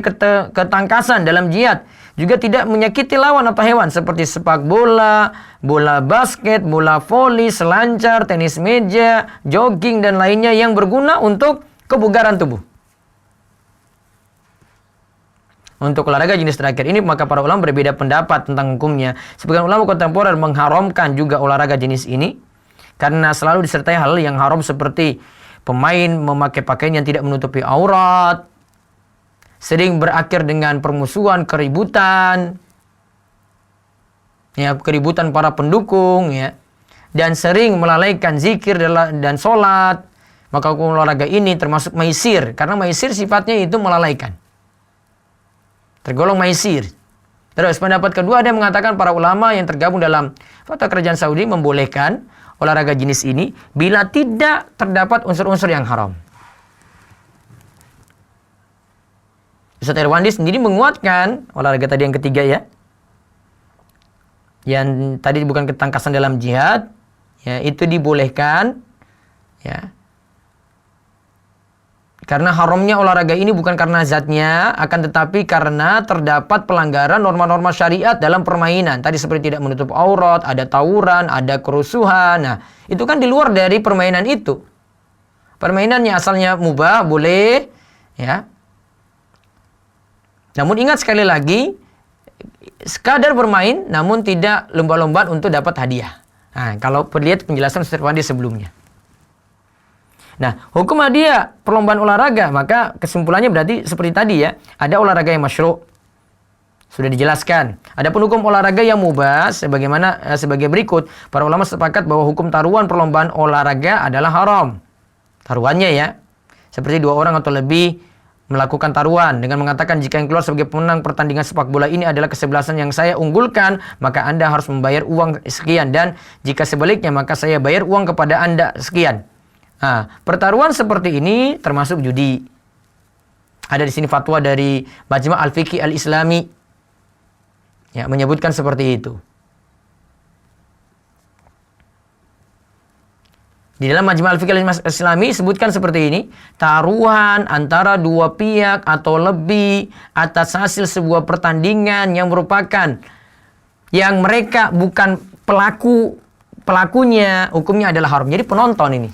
ketangkasan dalam jihad, juga tidak menyakiti lawan atau hewan seperti sepak bola, bola basket, bola voli, selancar, tenis meja, jogging dan lainnya yang berguna untuk kebugaran tubuh. Untuk olahraga jenis terakhir ini maka para ulama berbeda pendapat tentang hukumnya. Sebagian ulama kontemporer mengharamkan juga olahraga jenis ini karena selalu disertai hal yang haram seperti pemain memakai pakaian yang tidak menutupi aurat, sering berakhir dengan permusuhan, keributan, ya, keributan para pendukung, ya, dan sering melalaikan zikir dan sholat, maka hukum olahraga ini termasuk maisir, karena maisir sifatnya itu melalaikan, tergolong maisir. Terus pendapat kedua ada yang mengatakan para ulama yang tergabung dalam fatwa kerajaan Saudi membolehkan olahraga jenis ini bila tidak terdapat unsur-unsur yang haram. Ustaz Irwandi sendiri menguatkan olahraga tadi yang ketiga, ya, yang tadi bukan ketangkasan dalam jihad, ya, itu dibolehkan, ya, karena haramnya olahraga ini bukan karena zatnya, akan tetapi karena terdapat pelanggaran norma-norma syariat dalam permainan. Tadi seperti tidak menutup aurat, ada tawuran, ada kerusuhan. Nah, itu kan di luar dari permainan itu. Permainannya asalnya mubah, boleh, ya. Namun ingat sekali lagi, sekadar bermain, namun tidak lomba-lomba untuk dapat hadiah. Nah, kalau lihat penjelasan Ustaz Irwandi sebelumnya. Nah, hukum hadiah perlombaan olahraga, maka kesimpulannya berarti seperti tadi, ya. Ada olahraga yang masyru', sudah dijelaskan. Adapun hukum olahraga yang mubah sebagai berikut. Para ulama sepakat bahwa hukum taruhan perlombaan olahraga adalah haram. Taruhannya, ya. Seperti 2 orang atau lebih melakukan taruhan dengan mengatakan jika yang keluar sebagai pemenang pertandingan sepak bola ini adalah kesebelasan yang saya unggulkan, maka Anda harus membayar uang sekian, dan jika sebaliknya maka saya bayar uang kepada Anda sekian. Nah, pertaruhan seperti ini termasuk judi. Ada di sini fatwa dari Majma' Al-Fiqh Al-Islami, ya, menyebutkan seperti itu. Di dalam Majma' Al-Fiqh Al-Islami sebutkan seperti ini, taruhan antara 2 pihak atau lebih atas hasil sebuah pertandingan yang merupakan yang mereka bukan pelakunya, hukumnya adalah haram. Jadi penonton ini.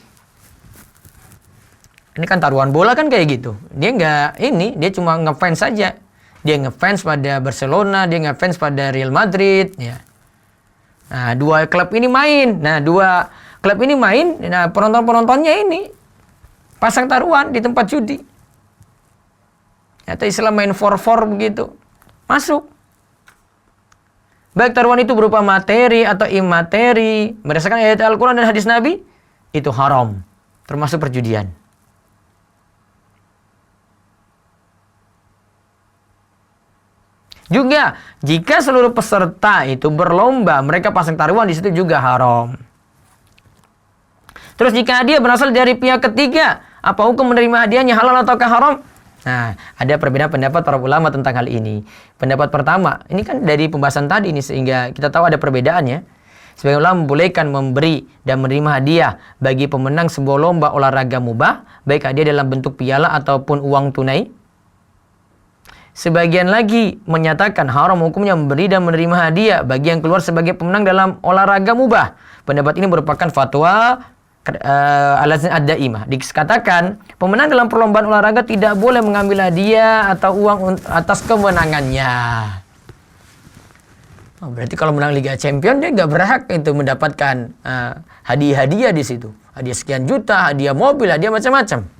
Ini kan taruhan bola kan kayak gitu. Dia cuma ngefans saja. Dia ngefans pada Barcelona, dia ngefans pada Real Madrid, ya. Nah, 2 klub ini main. Nah, penonton-penontonnya ini pasang taruhan di tempat judi. Atau istilah main for begitu. Masuk. Baik taruhan itu berupa materi atau imateri, berdasarkan ayat Al-Quran dan hadis Nabi, itu haram. Termasuk perjudian. Juga, jika seluruh peserta itu berlomba, mereka pasang taruhan, di situ juga haram. Terus jika hadiah berasal dari pihak ketiga, apa hukum menerima hadiahnya, halal ataukah haram? Nah, ada perbedaan pendapat para ulama tentang hal ini. Pendapat pertama, ini kan dari pembahasan tadi ini, sehingga kita tahu ada perbedaannya. Sebagian ulama membolehkan memberi dan menerima hadiah bagi pemenang sebuah lomba olahraga mubah, baik hadiah dalam bentuk piala ataupun uang tunai. Sebagian lagi menyatakan haram hukumnya memberi dan menerima hadiah bagi yang keluar sebagai pemenang dalam olahraga mubah. Pendapat ini merupakan fatwa Al-Lajnah Ad-Daimah. Dikatakan pemenang dalam perlombaan olahraga tidak boleh mengambil hadiah atau uang atas kemenangannya. Oh, berarti kalau menang Liga Champions dia nggak berhak itu mendapatkan hadiah-hadiah di situ. Hadiah sekian juta, hadiah mobil, hadiah macam-macam.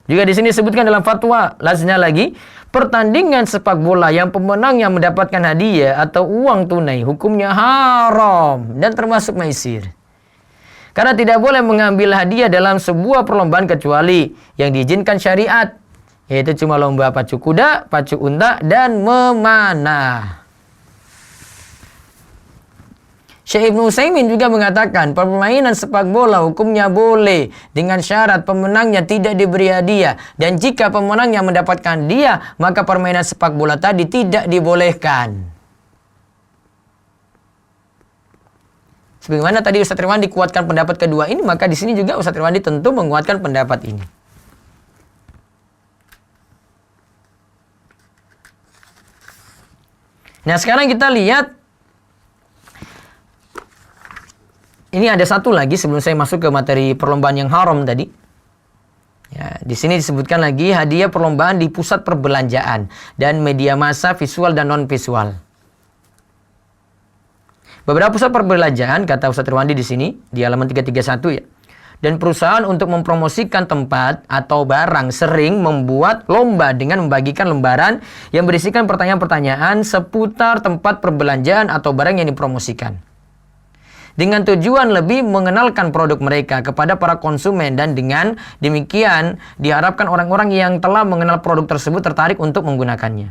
Juga di sini disebutkan dalam fatwa Lajnah lagi, pertandingan sepak bola yang pemenangnya mendapatkan hadiah atau uang tunai hukumnya haram dan termasuk maisir. Karena tidak boleh mengambil hadiah dalam sebuah perlombaan kecuali yang diizinkan syariat, yaitu cuma lomba pacu kuda, pacu unta, dan memanah. Syekh Ibnu Utsaimin juga mengatakan permainan sepak bola hukumnya boleh dengan syarat pemenangnya tidak diberi hadiah, dan jika pemenangnya mendapatkan hadiah maka permainan sepak bola tadi tidak dibolehkan. Sebagaimana tadi Ustaz Irwandi kuatkan pendapat kedua ini, maka di sini juga Ustaz Irwandi tentu menguatkan pendapat ini. Nah, sekarang kita lihat. Ini ada satu lagi sebelum saya masuk ke materi perlombaan yang haram tadi. Ya, di sini disebutkan lagi hadiah perlombaan di pusat perbelanjaan dan media massa visual dan non visual. Beberapa pusat perbelanjaan, kata Ustaz Irwandi di sini di halaman 331 ya, dan perusahaan untuk mempromosikan tempat atau barang sering membuat lomba dengan membagikan lembaran yang berisikan pertanyaan-pertanyaan seputar tempat perbelanjaan atau barang yang dipromosikan. Dengan tujuan lebih mengenalkan produk mereka kepada para konsumen, dan dengan demikian diharapkan orang-orang yang telah mengenal produk tersebut tertarik untuk menggunakannya.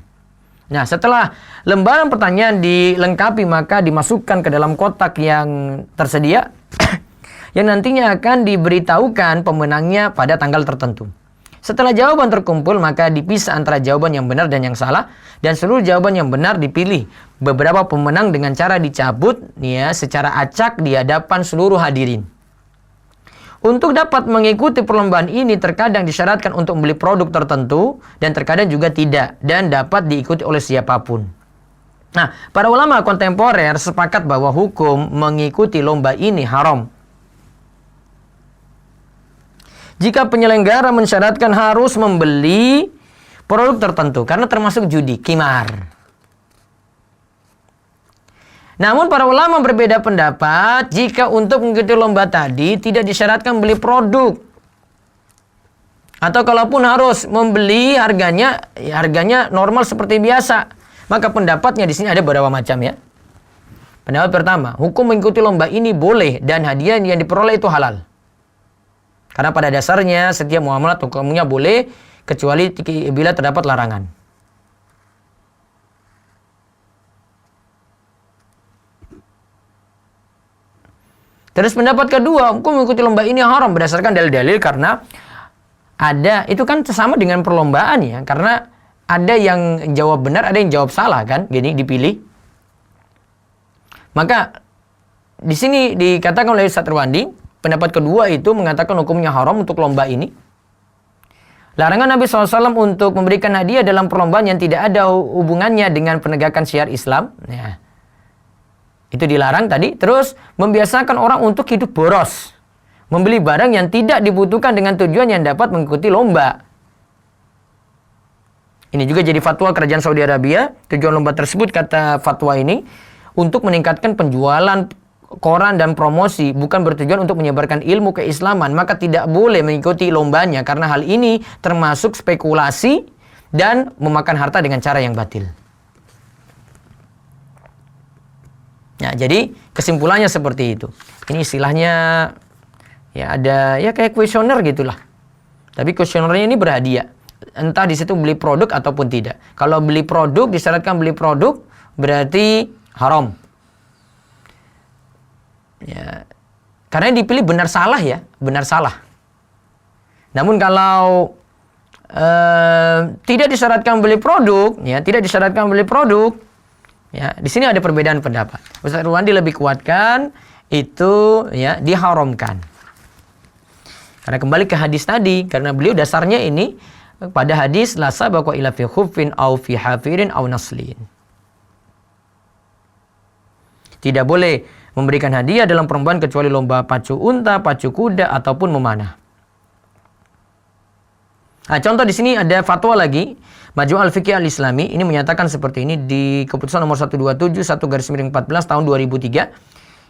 Nah, setelah lembaran pertanyaan dilengkapi, maka dimasukkan ke dalam kotak yang tersedia yang nantinya akan diberitahukan pemenangnya pada tanggal tertentu. Setelah jawaban terkumpul, maka dipisah antara jawaban yang benar dan yang salah, dan seluruh jawaban yang benar dipilih beberapa pemenang dengan cara dicabut secara acak di hadapan seluruh hadirin. Untuk dapat mengikuti perlombaan ini terkadang disyaratkan untuk membeli produk tertentu dan terkadang juga tidak, dan dapat diikuti oleh siapapun. Nah, para ulama kontemporer sepakat bahwa hukum mengikuti lomba ini haram. Jika penyelenggara mensyaratkan harus membeli produk tertentu karena termasuk judi, qimar. Namun para ulama berbeda pendapat jika untuk mengikuti lomba tadi tidak disyaratkan beli produk. Atau kalaupun harus membeli, harganya normal seperti biasa. Maka pendapatnya di sini ada beberapa macam ya. Pendapat pertama, hukum mengikuti lomba ini boleh dan hadiah yang diperoleh itu halal. Karena pada dasarnya setiap muamalah hukumnya boleh kecuali bila terdapat larangan. Terus pendapat kedua, hukum mengikuti lomba ini haram berdasarkan dalil-dalil karena ada, itu kan sama dengan perlombaan ya, karena ada yang jawab benar, ada yang jawab salah kan, gini dipilih. Maka di sini dikatakan oleh Ustaz Irwandi, pendapat kedua itu mengatakan hukumnya haram untuk lomba ini. Larangan Nabi SAW untuk memberikan hadiah dalam perlombaan yang tidak ada hubungannya dengan penegakan syiar Islam. Ya. Itu dilarang tadi. Terus membiasakan orang untuk hidup boros. Membeli barang yang tidak dibutuhkan dengan tujuan yang dapat mengikuti lomba. Ini juga jadi fatwa kerajaan Saudi Arabia. Tujuan lomba tersebut, kata fatwa ini, untuk meningkatkan penjualan koran dan promosi, bukan bertujuan untuk menyebarkan ilmu keislaman. Maka tidak boleh mengikuti lombanya karena hal ini termasuk spekulasi dan memakan harta dengan cara yang batil. Nah, jadi kesimpulannya seperti itu. Ini istilahnya ya ada ya kayak kuesioner gitulah. Tapi kuesionernya ini berhadiah. Entah di situ beli produk ataupun tidak. Kalau beli produk, disyaratkan beli produk, berarti haram. Ya, karena yang dipilih benar salah ya, benar salah. Namun kalau tidak disyaratkan beli produk, ya tidak disyaratkan beli produk, ya di sini ada perbedaan pendapat. Ustaz Irwandi lebih kuatkan itu ya diharamkan. Karena kembali ke hadis tadi, karena beliau dasarnya ini pada hadis la sabaqa ila fi khuffin au fi hafirin au naslin. Tidak boleh memberikan hadiah dalam perlombaan kecuali lomba pacu unta, pacu kuda, ataupun memanah. Nah, contoh di sini ada fatwa lagi. Majmu' al-Fiqh al-Islami ini menyatakan seperti ini di keputusan nomor 127 1/14 tahun 2003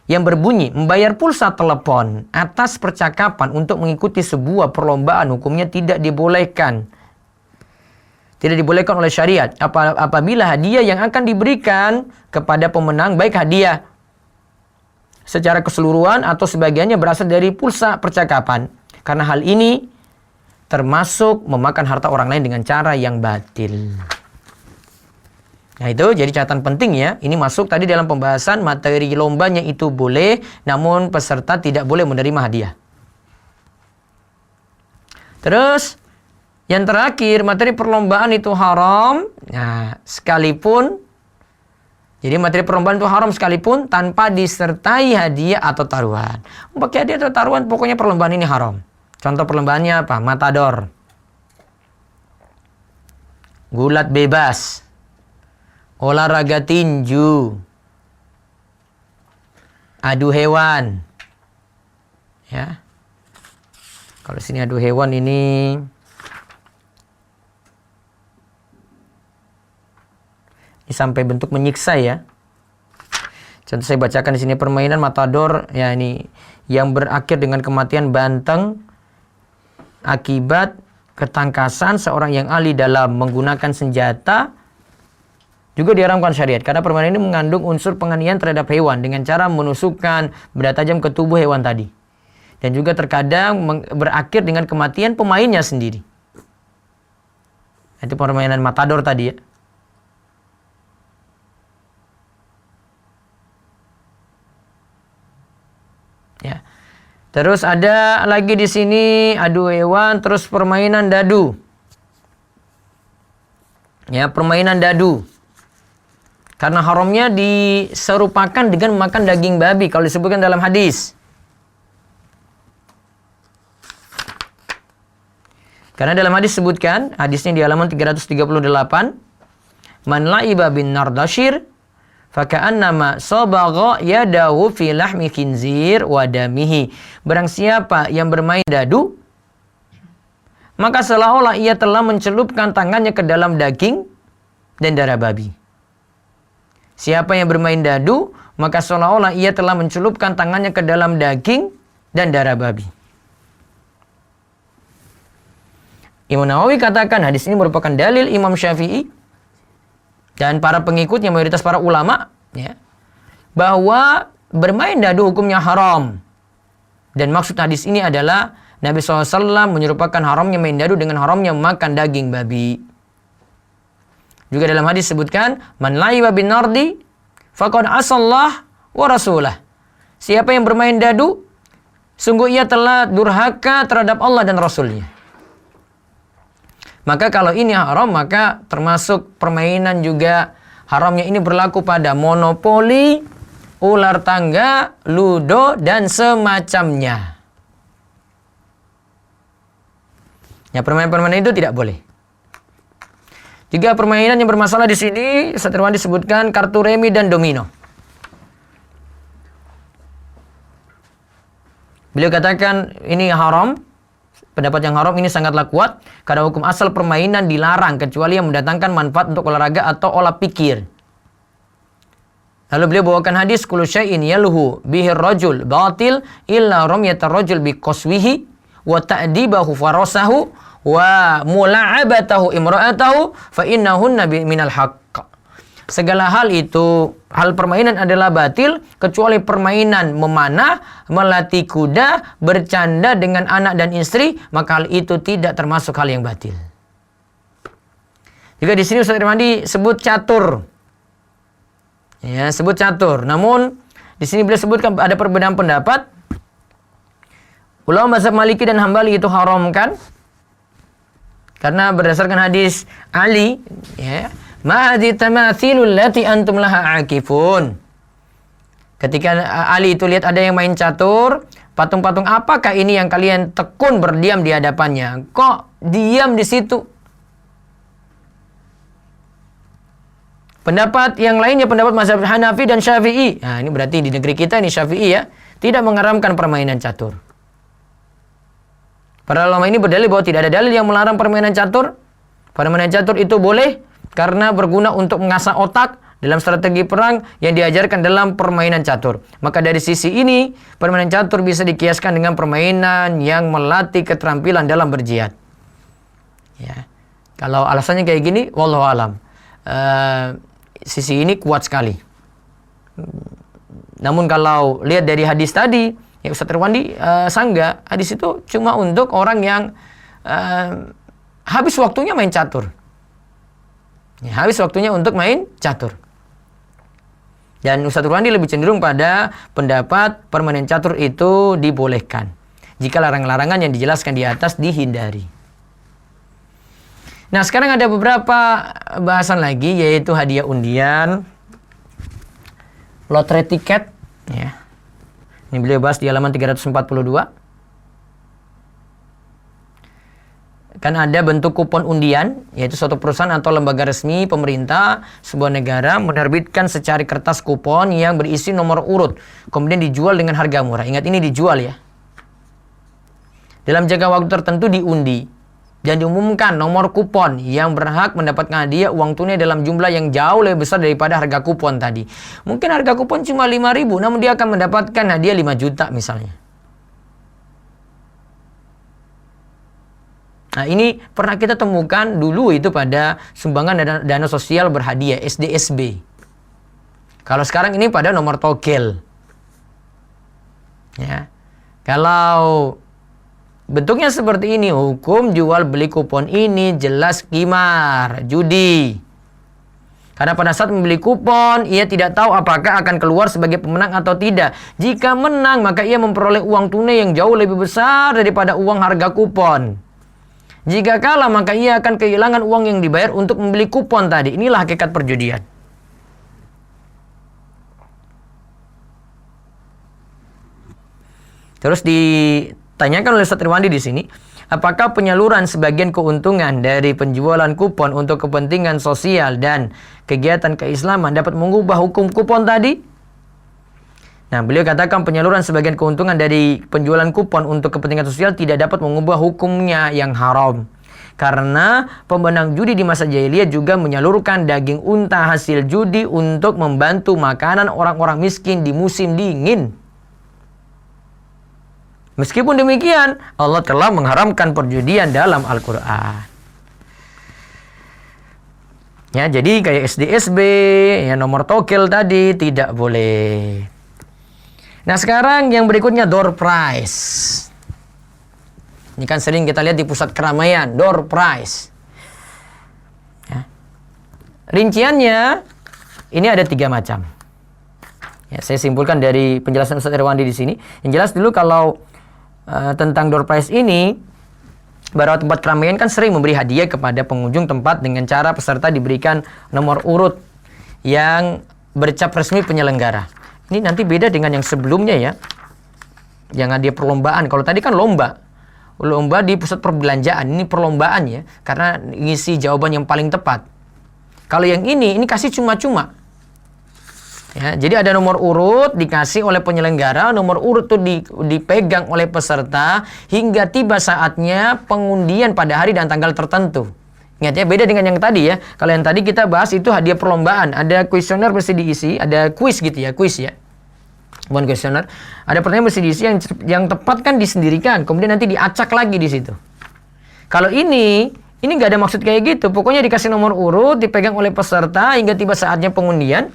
yang berbunyi membayar pulsa telepon atas percakapan untuk mengikuti sebuah perlombaan hukumnya tidak dibolehkan. Tidak dibolehkan oleh syariat apabila hadiah yang akan diberikan kepada pemenang, baik hadiah secara keseluruhan atau sebagiannya berasal dari pulsa percakapan. Karena hal ini termasuk memakan harta orang lain dengan cara yang batil. Nah itu jadi catatan penting ya. Ini masuk tadi dalam pembahasan materi lombanya itu boleh, namun peserta tidak boleh menerima hadiah. Terus yang terakhir, materi perlombaan itu haram. Nah, sekalipun jadi materi perlombaan itu haram sekalipun tanpa disertai hadiah atau taruhan. Pakai hadiah atau taruhan, pokoknya perlombaan ini haram. Contoh perlombaannya apa? Matador, gulat bebas, olahraga tinju, adu hewan. Ya. Kalau sini adu hewan ini sampai bentuk menyiksa ya. Contoh saya bacakan di sini, permainan matador, ya ini yang berakhir dengan kematian banteng akibat ketangkasan seorang yang ahli dalam menggunakan senjata juga diharamkan syariat. Karena permainan ini mengandung unsur penganiayaan terhadap hewan dengan cara menusukkan benda tajam ke tubuh hewan tadi. Dan juga terkadang berakhir dengan kematian pemainnya sendiri. Itu permainan matador tadi ya. Ya. Terus ada lagi di sini adu hewan, terus permainan dadu. Ya, permainan dadu. Karena haramnya diserupakan dengan makan daging babi kalau disebutkan dalam hadis. Karena dalam hadis disebutkan, hadisnya di halaman 338, man la'iba bin nardashir faka'annama sabagha yadahu fi lahmi khinzir wa damihi. Barang siapa yang bermain dadu, maka seolah-olah ia telah mencelupkan tangannya ke dalam daging dan darah babi. Siapa yang bermain dadu, maka seolah-olah ia telah mencelupkan tangannya ke dalam daging dan darah babi. Imam Nawawi katakan hadis ini merupakan dalil Imam Syafi'i dan para pengikutnya, mayoritas para ulama, ya, bahwa bermain dadu hukumnya haram. Dan maksud hadis ini adalah Nabi SAW menyerupakan haramnya main dadu dengan haramnya makan daging babi. Juga dalam hadis disebutkan, man la'iba bin nardi faqad asallah wa rasulah. Siapa yang bermain dadu, sungguh ia telah durhaka terhadap Allah dan Rasulnya. Maka kalau ini haram, maka termasuk permainan juga haramnya ini berlaku pada monopoli, ular tangga, ludo, dan semacamnya. Ya, permainan-permainan itu tidak boleh. Juga permainan yang bermasalah di sini, Ustaz Irwan disebutkan kartu remi dan domino. Beliau katakan ini haram, pendapat yang haram ini sangatlah kuat, karena hukum asal permainan dilarang kecuali yang mendatangkan manfaat untuk olahraga atau olah pikir. Lalu beliau bawakan hadis, kullu syai'in yalhu bihi rajul batil illa ramyatar rajul bi qaswihi wa ta'dibahu farasahu wa mula'abatahu imra'atahu fa innahunna minal haqq. Segala hal itu, hal permainan adalah batil kecuali permainan memanah, melatih kuda, bercanda dengan anak dan istri, maka hal itu tidak termasuk hal yang batil. Juga di sini Ustaz Irwandi sebut catur. Ya, sebut catur. Namun di sini beliau sebutkan ada perbedaan pendapat. Ulama mazhab Maliki dan Hambali itu haramkan. Karena berdasarkan hadis Ali, ya, ma hadhi tamathilul lati antum laha akifun. Ketika Ali itu lihat ada yang main catur, patung-patung apakah ini yang kalian tekun berdiam di hadapannya? Kok diam di situ? Pendapat yang lainnya, pendapat mazhab Hanafi dan Syafi'i. Nah, ini berarti di negeri kita ini Syafi'i ya, tidak mengharamkan permainan catur. Para ulama ini berdalil bahwa tidak ada dalil yang melarang permainan catur. Permainan catur itu boleh karena berguna untuk mengasah otak dalam strategi perang yang diajarkan dalam permainan catur. Maka dari sisi ini, permainan catur bisa dikiaskan dengan permainan yang melatih keterampilan dalam berjihad. Ya. Kalau alasannya kayak gini, wallahu alam. Sisi ini kuat sekali. Namun kalau lihat dari hadis tadi, ya Ustaz Irwandi sanggah, hadis itu cuma untuk orang yang habis waktunya main catur. Ya, habis waktunya untuk main catur. Dan Ustaz Irwandi lebih cenderung pada pendapat permainan catur itu dibolehkan jika larangan-larangan yang dijelaskan di atas dihindari. Nah, sekarang ada beberapa bahasan lagi, yaitu hadiah undian, lotre tiket, ya. Ini beliau bahas di halaman 342. Kan ada bentuk kupon undian, yaitu suatu perusahaan atau lembaga resmi pemerintah sebuah negara menerbitkan secari kertas kupon yang berisi nomor urut, kemudian dijual dengan harga murah. Ingat, ini dijual ya. Dalam jangka waktu tertentu diundi. dan diumumkan nomor kupon yang berhak mendapatkan hadiah uang tunai dalam jumlah yang jauh lebih besar daripada harga kupon tadi. Mungkin harga kupon cuma 5.000, namun dia akan mendapatkan hadiah 5 juta misalnya. Nah, ini pernah kita temukan dulu itu pada sumbangan dana sosial berhadiah SDSB. Kalau sekarang ini pada nomor togel. Ya. Kalau bentuknya seperti ini, hukum jual beli kupon ini jelas qimar, judi. Karena pada saat membeli kupon, ia tidak tahu apakah akan keluar sebagai pemenang atau tidak. Jika menang, maka ia memperoleh uang tunai yang jauh lebih besar daripada uang harga kupon. Jika kalah, maka ia akan kehilangan uang yang dibayar untuk membeli kupon tadi. Inilah hakikat perjudian. Terus ditanyakan oleh Ustaz Irwandi di sini, apakah penyaluran sebagian keuntungan dari penjualan kupon untuk kepentingan sosial dan kegiatan keislaman dapat mengubah hukum kupon tadi? Nah, beliau katakan penyaluran sebagian keuntungan dari penjualan kupon untuk kepentingan sosial tidak dapat mengubah hukumnya yang haram. Karena pemenang judi di masa jahiliyah juga menyalurkan daging unta hasil judi untuk membantu makanan orang-orang miskin di musim dingin. Meskipun demikian, Allah telah mengharamkan perjudian dalam Al-Quran. Ya, jadi kayak SDSB, ya nomor togel tadi tidak boleh. Nah, sekarang yang berikutnya door prize. Ini kan sering kita lihat di pusat keramaian, door prize. Ya. Rinciannya, ini ada 3 macam. Ya, saya simpulkan dari penjelasan Ustaz Irwandi di sini. Yang jelas dulu kalau tentang door prize ini, beberapa tempat keramaian kan sering memberi hadiah kepada pengunjung tempat dengan cara peserta diberikan nomor urut yang bercap resmi penyelenggara. Ini nanti beda dengan yang sebelumnya ya. Yang hadiah perlombaan. Kalau tadi kan lomba di pusat perbelanjaan, ini perlombaan ya, karena ngisi jawaban yang paling tepat. Kalau yang ini kasih cuma-cuma. Ya, jadi ada nomor urut dikasih oleh penyelenggara, nomor urut itu dipegang oleh peserta hingga tiba saatnya pengundian pada hari dan tanggal tertentu. Ingat ya, beda dengan yang tadi ya. Kalau yang tadi kita bahas itu hadiah perlombaan, ada kuesioner mesti diisi, ada kuis gitu ya, kuis ya. Bukan kuesioner, ada pertanyaan mesti diisi yang tepat kan disendirikan, kemudian nanti diacak lagi di situ. Kalau ini nggak ada maksud kayak gitu. Pokoknya dikasih nomor urut, dipegang oleh peserta hingga tiba saatnya pengundian.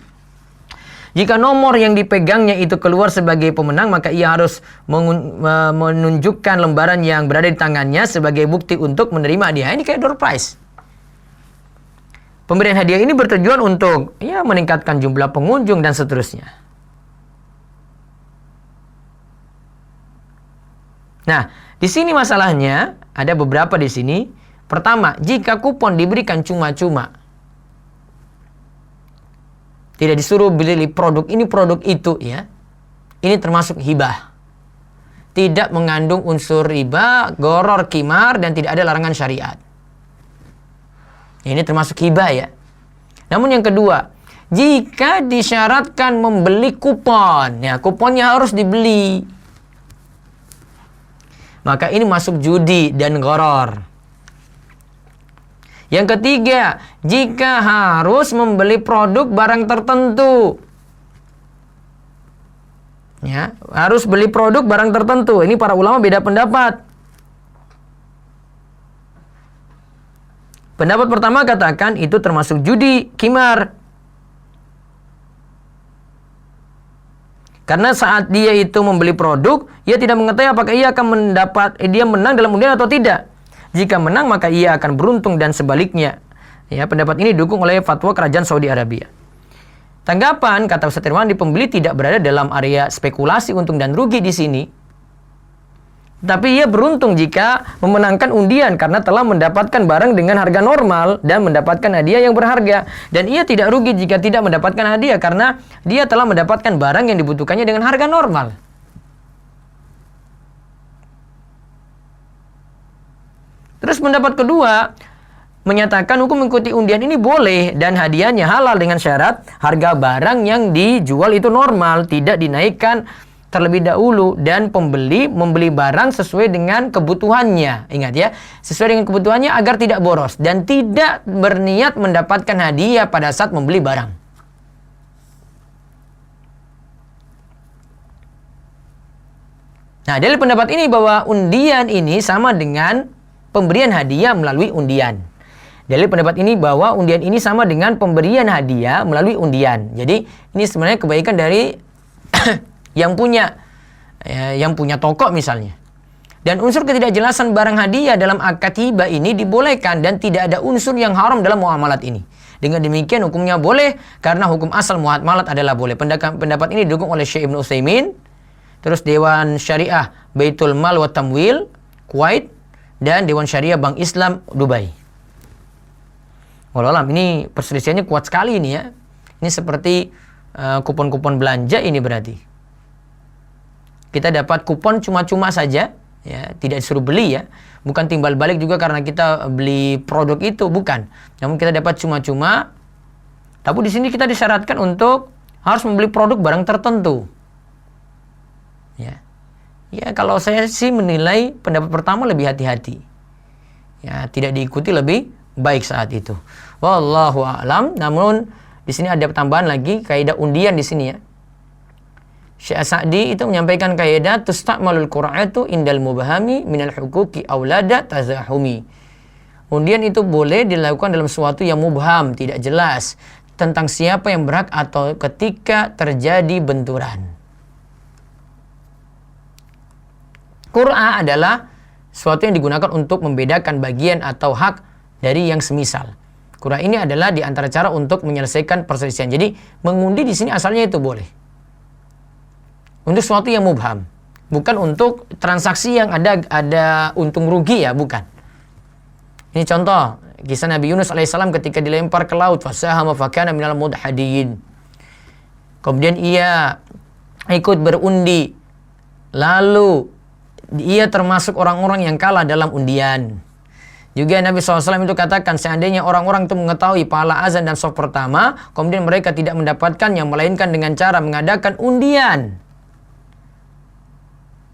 Jika nomor yang dipegangnya itu keluar sebagai pemenang, maka ia harus menunjukkan lembaran yang berada di tangannya sebagai bukti untuk menerima hadiah. Ini kayak door prize. Pemberian hadiah ini bertujuan untuk meningkatkan jumlah pengunjung dan seterusnya. Nah, di sini masalahnya ada beberapa di sini. Pertama, jika kupon diberikan cuma-cuma, tidak disuruh beli produk ini, produk itu ya. Ini termasuk hibah. Tidak mengandung unsur riba, gharar, qimar, dan tidak ada larangan syariat. Ini termasuk hibah ya. Namun yang kedua, jika disyaratkan membeli kupon, ya kuponnya harus dibeli, maka ini masuk judi dan gharar. Yang ketiga, jika harus membeli produk barang tertentu. Ya, harus beli produk barang tertentu. Ini para ulama beda pendapat. Pendapat pertama katakan itu termasuk judi, qimar. Karena saat dia itu membeli produk, ia tidak mengetahui apakah ia akan dia menang dalam undian atau tidak. Jika menang, maka ia akan beruntung dan sebaliknya. Ya, pendapat ini didukung oleh fatwa kerajaan Saudi Arabia. Tanggapan kata Ustaz Irwandi, pembeli tidak berada dalam area spekulasi untung dan rugi di sini. Tapi ia beruntung jika memenangkan undian karena telah mendapatkan barang dengan harga normal dan mendapatkan hadiah yang berharga. Dan ia tidak rugi jika tidak mendapatkan hadiah karena dia telah mendapatkan barang yang dibutuhkannya dengan harga normal. Terus pendapat kedua menyatakan hukum mengikuti undian ini boleh dan hadiahnya halal dengan syarat harga barang yang dijual itu normal, tidak dinaikkan terlebih dahulu, dan pembeli membeli barang sesuai dengan kebutuhannya. Ingat ya, sesuai dengan kebutuhannya agar tidak boros dan tidak berniat mendapatkan hadiah pada saat membeli barang. Nah, dari pendapat ini bahwa undian ini sama dengan pemberian hadiah melalui undian. Dari pendapat ini bahwa undian ini sama dengan pemberian hadiah melalui undian. Jadi ini sebenarnya kebaikan dari yang punya toko misalnya. Dan unsur ketidakjelasan barang hadiah dalam akad hibah ini dibolehkan dan tidak ada unsur yang haram dalam muamalat ini. Dengan demikian hukumnya boleh karena hukum asal muamalat adalah boleh. Pendapat ini didukung oleh Syekh Ibnu Utsaimin, terus Dewan Syariah Baitul Mal wa Tamwil Kuwait, dan Dewan Syariah Bank Islam Dubai. Wallahualam, ini perselisihannya kuat sekali ini ya. Ini seperti kupon-kupon belanja ini berarti. Kita dapat kupon cuma-cuma saja, ya, tidak disuruh beli ya. Bukan timbal balik juga karena kita beli produk itu, bukan. Namun kita dapat cuma-cuma. Tapi di sini kita disyaratkan untuk harus membeli produk barang tertentu. Ya. Ya, kalau saya sih menilai pendapat pertama lebih hati-hati. Ya, tidak diikuti lebih baik saat itu. Wallahu a'lam. Namun di sini ada tambahan lagi kaidah undian di sini ya. Syekh Sa'di itu menyampaikan kaidah tusta'malul qur'atu indal mubhami minal huquqi aulada tazahumi. Undian itu boleh dilakukan dalam sesuatu yang mubham, tidak jelas tentang siapa yang berhak atau ketika terjadi benturan. Qur'a adalah sesuatu yang digunakan untuk membedakan bagian atau hak dari yang semisal. Qur'a ini adalah di antara cara untuk menyelesaikan perselisihan. Jadi mengundi di sini asalnya itu boleh. Untuk sesuatu yang mubham, bukan untuk transaksi yang ada untung rugi ya, bukan. Ini contoh kisah Nabi Yunus alaihissalam ketika dilempar ke laut, fasahama fakana minal mudhadin. Kemudian ia ikut berundi, lalu ia termasuk orang-orang yang kalah dalam undian. Juga Nabi SAW itu katakan, seandainya orang-orang itu mengetahui pahala azan dan shaf pertama, kemudian mereka tidak mendapatkannya melainkan dengan cara mengadakan undian,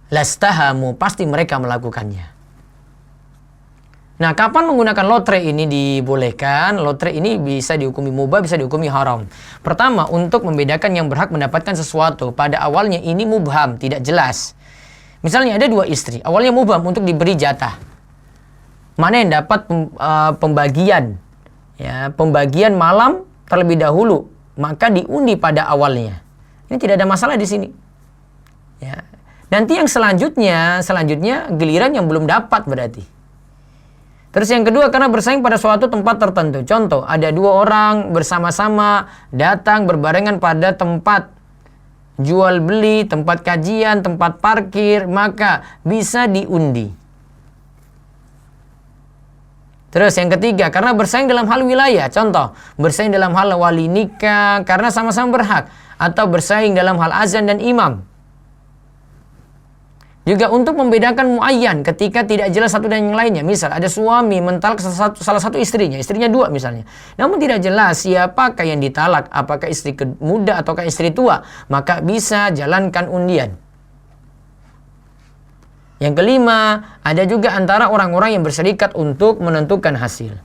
lastahamu, pasti mereka melakukannya. Nah, kapan menggunakan lotre ini dibolehkan? Lotre ini bisa dihukumi mubah, bisa dihukumi haram. Pertama, untuk membedakan yang berhak mendapatkan sesuatu. Pada awalnya ini mubham, tidak jelas. Misalnya ada dua istri, awalnya mubham untuk diberi jatah. Mana yang dapat pembagian? Ya, pembagian malam terlebih dahulu, maka diundi pada awalnya. Ini tidak ada masalah di sini. Ya. Nanti yang selanjutnya giliran yang belum dapat berarti. Terus yang kedua, karena bersaing pada suatu tempat tertentu. Contoh, ada dua orang bersama-sama datang berbarengan pada tempat jual beli, tempat kajian, tempat parkir, maka bisa diundi. Terus yang ketiga, karena bersaing dalam hal wilayah. Contoh, bersaing dalam hal wali nikah karena sama-sama berhak, atau bersaing dalam hal azan dan imam. Juga untuk membedakan muayyan ketika tidak jelas satu dan yang lainnya. Misal ada suami mentalak salah satu istrinya dua misalnya. Namun tidak jelas siapakah yang ditalak, apakah istri muda ataukah istri tua. Maka bisa jalankan undian. Yang kelima, ada juga antara orang-orang yang berserikat untuk menentukan hasil.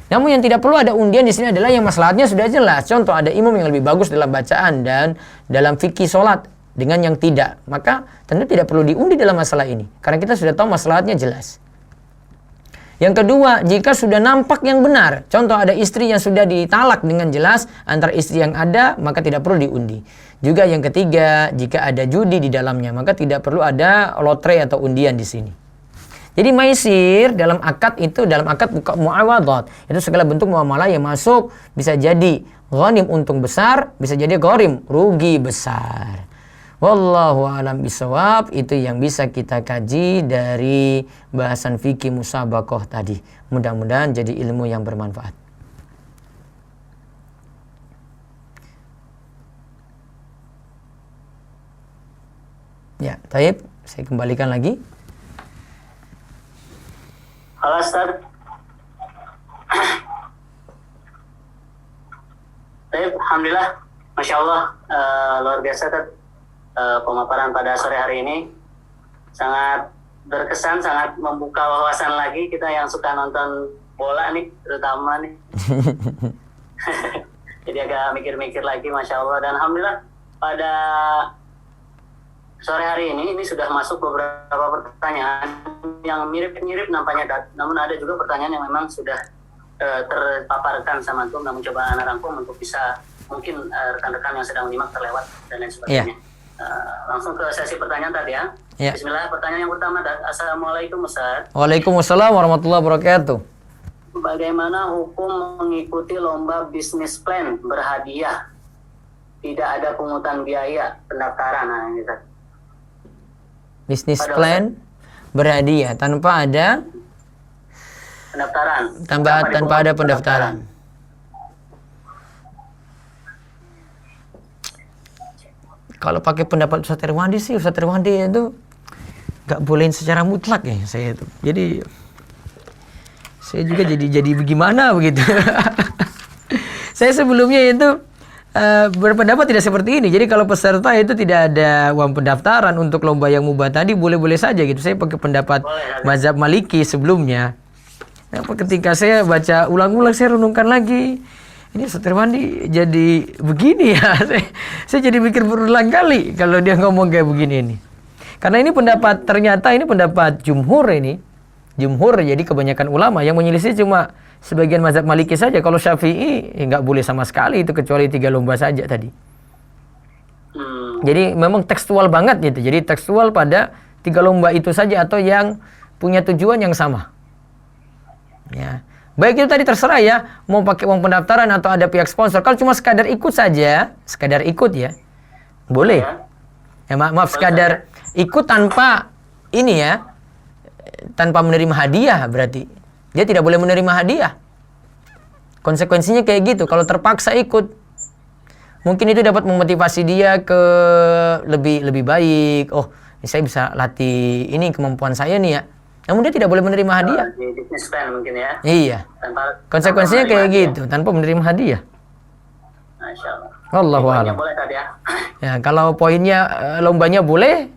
Namun yang tidak perlu ada undian di sini adalah yang maslahatnya sudah jelas. Contoh, ada imam yang lebih bagus dalam bacaan dan dalam fikih sholat dengan yang tidak, maka tentu tidak perlu diundi dalam masalah ini karena kita sudah tahu masalahnya jelas. Yang kedua, jika sudah nampak yang benar, contoh ada istri yang sudah ditalak dengan jelas antara istri yang ada, maka tidak perlu diundi. Juga yang ketiga, jika ada judi di dalamnya, maka tidak perlu ada lotre atau undian di sini. Jadi maisir dalam akad itu, dalam akad muawadhat, itu segala bentuk muamalah yang masuk, bisa jadi ghanim untung besar, bisa jadi gharim rugi besar. Wallahu a'lam bishawab. Itu yang bisa kita kaji dari bahasan fikih musabaqah tadi. Mudah-mudahan jadi ilmu yang bermanfaat. Ya, taib, saya kembalikan lagi. Halo Ustaz. Taib, alhamdulillah, masya Allah, luar biasa Ustaz. pemaparan pada sore hari ini. Sangat berkesan, sangat membuka wawasan lagi kita yang suka nonton bola nih, terutama nih. Jadi agak mikir-mikir lagi, Masya Allah. Dan Alhamdulillah pada sore hari ini sudah masuk beberapa pertanyaan yang mirip-mirip nampaknya, namun ada juga pertanyaan yang memang sudah terpaparkan sama Antum, namun coba Anda rangkum untuk bisa mungkin rekan-rekan yang sedang menyimak terlewat dan lain sebagainya. Langsung ke sesi pertanyaan tadi ya. Bismillah, pertanyaan yang pertama. Assalamualaikum Ustaz. Waalaikumsalam warahmatullahi wabarakatuh. Bagaimana hukum mengikuti lomba bisnis plan berhadiah? Tidak ada pungutan biaya pendaftaran. Nah, ini Ustaz. Bisnis plan berhadiah tanpa ada pendaftaran. Tanpa ada pendaftaran. Kalau pakai pendapat Ustaz Irwandi sih, Ustaz Irwandi itu nggak bolehin secara mutlak ya saya itu. Jadi saya juga jadi bagaimana begitu. Saya sebelumnya itu berpendapat tidak seperti ini. Jadi kalau peserta itu tidak ada uang pendaftaran untuk lomba yang mubah tadi, boleh-boleh saja gitu. Saya pakai pendapat mazhab Maliki sebelumnya. Nah, ketika saya baca ulang-ulang, saya renungkan lagi. Ini Ustaz Irwandi jadi begini ya. Saya jadi mikir berulang kali kalau dia ngomong kayak begini ini. Karena ini pendapat, ternyata ini pendapat jumhur ini. Jumhur, jadi kebanyakan ulama yang menyelisih cuma sebagian mazhab Maliki saja. Kalau Syafi'i nggak boleh sama sekali itu kecuali 3 lomba saja tadi. Jadi memang tekstual banget gitu. Jadi tekstual pada 3 lomba itu saja atau yang punya tujuan yang sama. Ya. Baik itu tadi terserah ya, mau pakai uang pendaftaran atau ada pihak sponsor. Kalau cuma sekadar ikut saja, sekadar ikut ya, boleh. Ya, maaf sekadar ikut tanpa ini ya, tanpa menerima hadiah berarti. Dia tidak boleh menerima hadiah. Konsekuensinya kayak gitu, kalau terpaksa ikut. Mungkin itu dapat memotivasi dia ke lebih baik. Oh, saya bisa latih ini kemampuan saya nih ya. Namun dia tidak boleh menerima hadiah. Di bisnis plan mungkin ya. Iya. Konsekuensinya kayak gitu, tanpa menerima hadiah. Masya Allah. Wallahu a'lam. Boleh tadi ya. Ya, kalau poinnya lombanya boleh,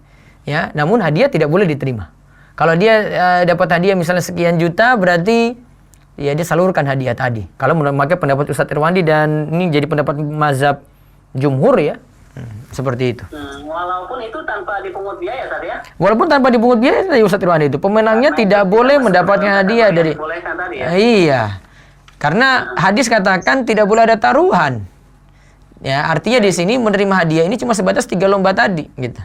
ya, namun hadiah tidak boleh diterima. Kalau dia dapat hadiah misalnya sekian juta, berarti ya dia salurkan hadiah tadi. Kalau memakai pendapat Ustaz Irwandi dan ini jadi pendapat mazhab jumhur ya. Seperti itu. Walaupun itu tanpa dipungut biaya tadi ya. Walaupun tanpa dipungut biaya tadi Ustaz Irwandi itu, pemenangnya tidak boleh mendapatkan hadiah dari. Tadi ya? Iya. Karena hadis katakan tidak boleh ada taruhan. Ya, artinya di sini menerima hadiah ini cuma sebatas 3 lomba tadi, gitu.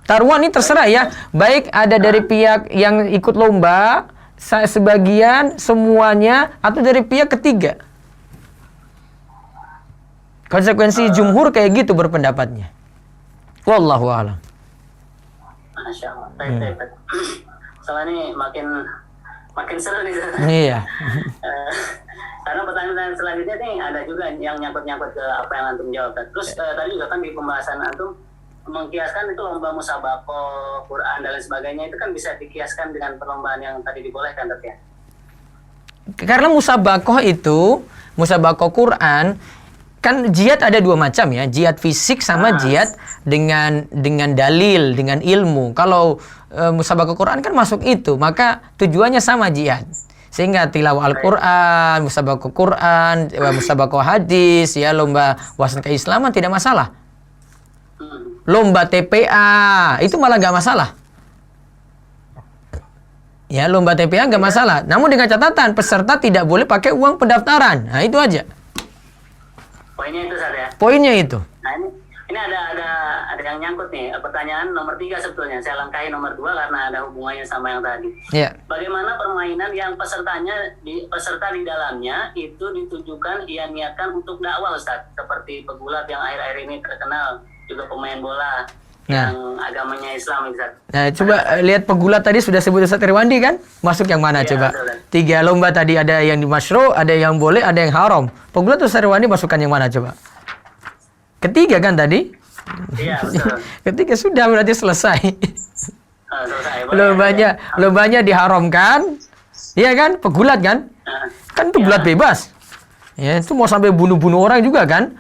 Taruhan ini terserah ya, baik ada dari pihak yang ikut lomba, sebagian, semuanya, atau dari pihak ketiga. Konsekuensi jumhur kayak gitu berpendapatnya. Wallahu a'lam. Masya Allah. Baik. Soalnya ini makin seru nih. Iya. Karena pertanyaan selanjutnya nih ada juga yang nyangkut-nyangkut ke apa yang Antum jawab. Terus tadi juga kan di pembahasan Antum mengkiaskan itu lomba musabaqah Quran dan lain sebagainya, itu kan bisa dikiaskan dengan perlombaan yang tadi dibolehkan ya. Karena musabaqah Quran kan jihad ada 2 macam ya, jihad fisik sama jihad dengan dalil, dengan ilmu. Kalau musabaqah Quran kan masuk itu, maka tujuannya sama jihad. Sehingga tilawah Al-Quran, musabaqah Quran, musabaqah hadis, ya lomba wawasan keislaman tidak masalah. Lomba TPA itu malah nggak masalah. Ya lomba TPA nggak masalah. Namun dengan catatan peserta tidak boleh pakai uang pendaftaran. Nah itu aja. Poinnya itu saja. Poinnya itu. Nah ini ada yang nyangkut nih. Pertanyaan nomor 3 sebetulnya. Saya langkahi nomor 2 karena ada hubungannya sama yang tadi. Yeah. Bagaimana permainan yang peserta di dalamnya itu ditujukan ia niatkan untuk dakwah Ustaz, seperti pegulat yang akhir-akhir ini terkenal, juga pemain bola yang agamanya Islam Ustaz. Nah, coba lihat pegulat tadi sudah sebut Ustaz Irwandi kan? Masuk yang mana coba? Betul. 3 lomba tadi ada yang di masyru', ada yang boleh, ada yang haram. Pegulat Ustaz Irwandi masukkan yang mana coba? Ketiga kan tadi? Iya, betul. Ketiga sudah berarti selesai. Selesai. Lombanya diharamkan. Iya kan? Pegulat kan? Kan itu pegulat bebas. Ya, itu mau sampai bunuh-bunuh orang juga kan?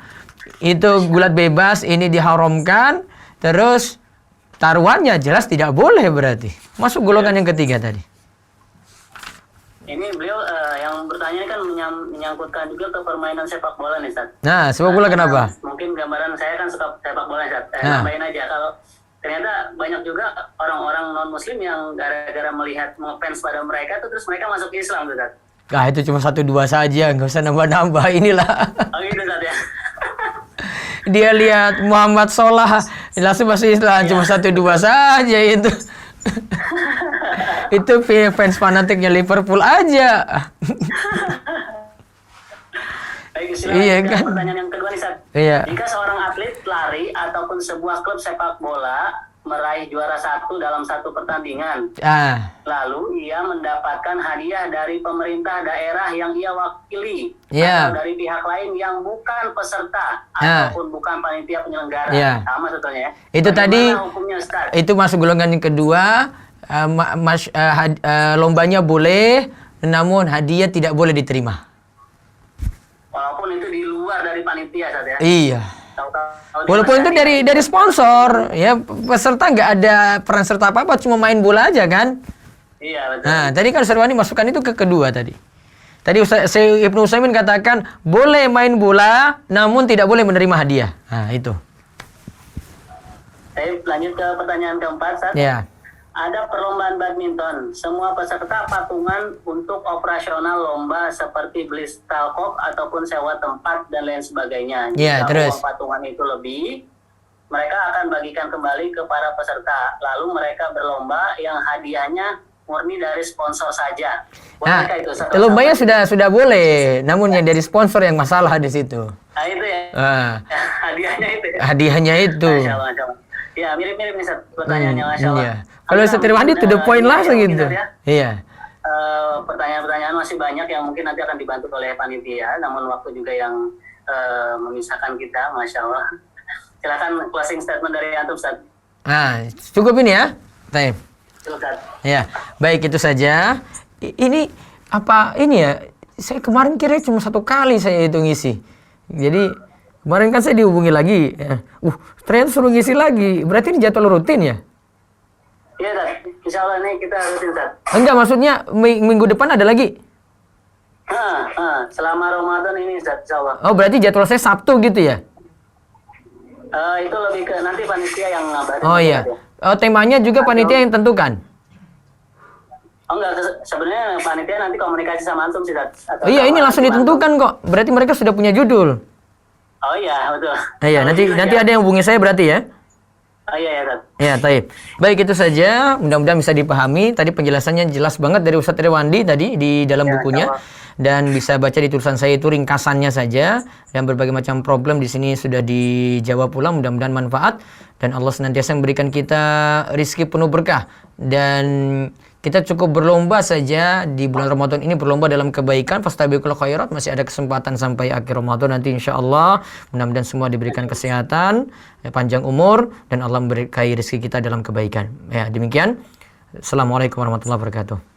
itu gulat bebas, ini diharamkan, terus taruhannya jelas tidak boleh berarti. Masuk golongan yang ketiga tadi. Ini beliau yang bertanya kan menyangkutkan juga ke permainan sepak bola nih, Ustaz. Nah, sepak bola kenapa? Mungkin gambaran saya kan suka sepak bola, Ustaz. Nambahin aja kalau ternyata banyak juga orang-orang non-muslim yang gara-gara melihat ngefans pada mereka tuh terus mereka masuk Islam, Ustaz. Nah, itu cuma 1-2 saja, nggak usah nambah-nambah inilah. Oh gitu, Ustaz ya. Dia lihat Muhammad Salah langsung masuk Islam, cuma 1-2 saja itu. Itu fans fanatiknya Liverpool aja. Baik, iya kan? Pertanyaan yang kedua nih, Ustaz. Iya. Jika seorang atlet lari ataupun sebuah klub sepak bola meraih juara 1 dalam satu pertandingan, lalu ia mendapatkan hadiah dari pemerintah daerah yang ia wakili, atau dari pihak lain yang bukan peserta ataupun bukan panitia penyelenggara, sama sebetulnya ya. Itu tadi, hukumnya, Ustaz? itu masuk golongan yang kedua. Lombanya boleh, namun hadiah tidak boleh diterima. Walaupun itu di luar dari panitia, Ustaz ya. Iya. Walaupun itu dari sponsor, ya peserta nggak ada peran serta apa-apa, cuma main bola aja kan. Iya, betul. Nah, tadi kan Sarwani masukkan itu ke kedua tadi. Tadi Ibnu Utsaimin katakan boleh main bola, namun tidak boleh menerima hadiah. Nah, itu. Saya lanjut ke pertanyaan keempat, Ustaz. Ya. Ada perlombaan badminton. Semua peserta patungan untuk operasional lomba seperti beli stalkop ataupun sewa tempat dan lain sebagainya. Ya, Jika terus uang patungan itu lebih, mereka akan bagikan kembali ke para peserta. Lalu mereka berlomba yang hadiahnya murni dari sponsor saja. Nah, Bolehkah itu? lombanya sudah boleh, namun yang dari sponsor yang masalah di situ. Nah, itu ya. Hadiahnya itu. Ya? Hadiahnya itu. Masya Allah, Masya Allah. Ya, mirip-mirip nih pertanyaannya, Masya Allah. Iya. Kalau Ustaz Irwandi to the point langsung gitu. Iya. Pertanyaan-pertanyaan masih banyak yang mungkin nanti akan dibantu oleh panitia, namun waktu juga yang memisahkan kita, Masya Allah. Silakan closing statement dari Antum, Ustaz. Nah, cukup ini ya. Baik. Silakan. Ya, baik itu saja. Ini apa ini ya? Saya kemarin kira cuma 1 kali saya itu ngisi. Jadi kemarin kan saya dihubungi lagi. Ternyata suruh ngisi lagi. Berarti ini jadwal rutin ya? Iya, Ustaz. Insya Allah ini kita rutin, Ustaz. Enggak, maksudnya minggu depan ada lagi? Selama Ramadan ini, Ustaz, insya Allah. Oh, berarti jadwal saya Sabtu gitu ya? Itu lebih ke nanti panitia yang ngabarin. Oh iya. Oh, temanya juga panitia yang tentukan? Oh enggak, sebenarnya panitia nanti komunikasi sama Antum sih, Ustaz. Oh iya, ini langsung ditentukan kok. Berarti mereka sudah punya judul. Oh iya, betul. Iya, nanti ada yang hubungi saya berarti ya? Oh iya, Ustaz. Ya, taib. Baik, itu saja. Mudah-mudahan bisa dipahami. Tadi penjelasannya jelas banget dari Ustaz Irwandi tadi di dalam bukunya. Dan bisa baca di tulisan saya itu ringkasannya saja. Dan berbagai macam problem di sini sudah dijawab pula. Mudah-mudahan manfaat. Dan Allah senantiasa memberikan kita rizki penuh berkah. Dan kita cukup berlomba saja di bulan Ramadan ini, berlomba dalam kebaikan. Fastabiqul khairat, masih ada kesempatan sampai akhir Ramadan nanti insyaallah. Mudah-mudahan semua diberikan kesehatan, panjang umur, dan Allah memberkahi rezeki kita dalam kebaikan. Ya, demikian. Assalamualaikum warahmatullahi wabarakatuh.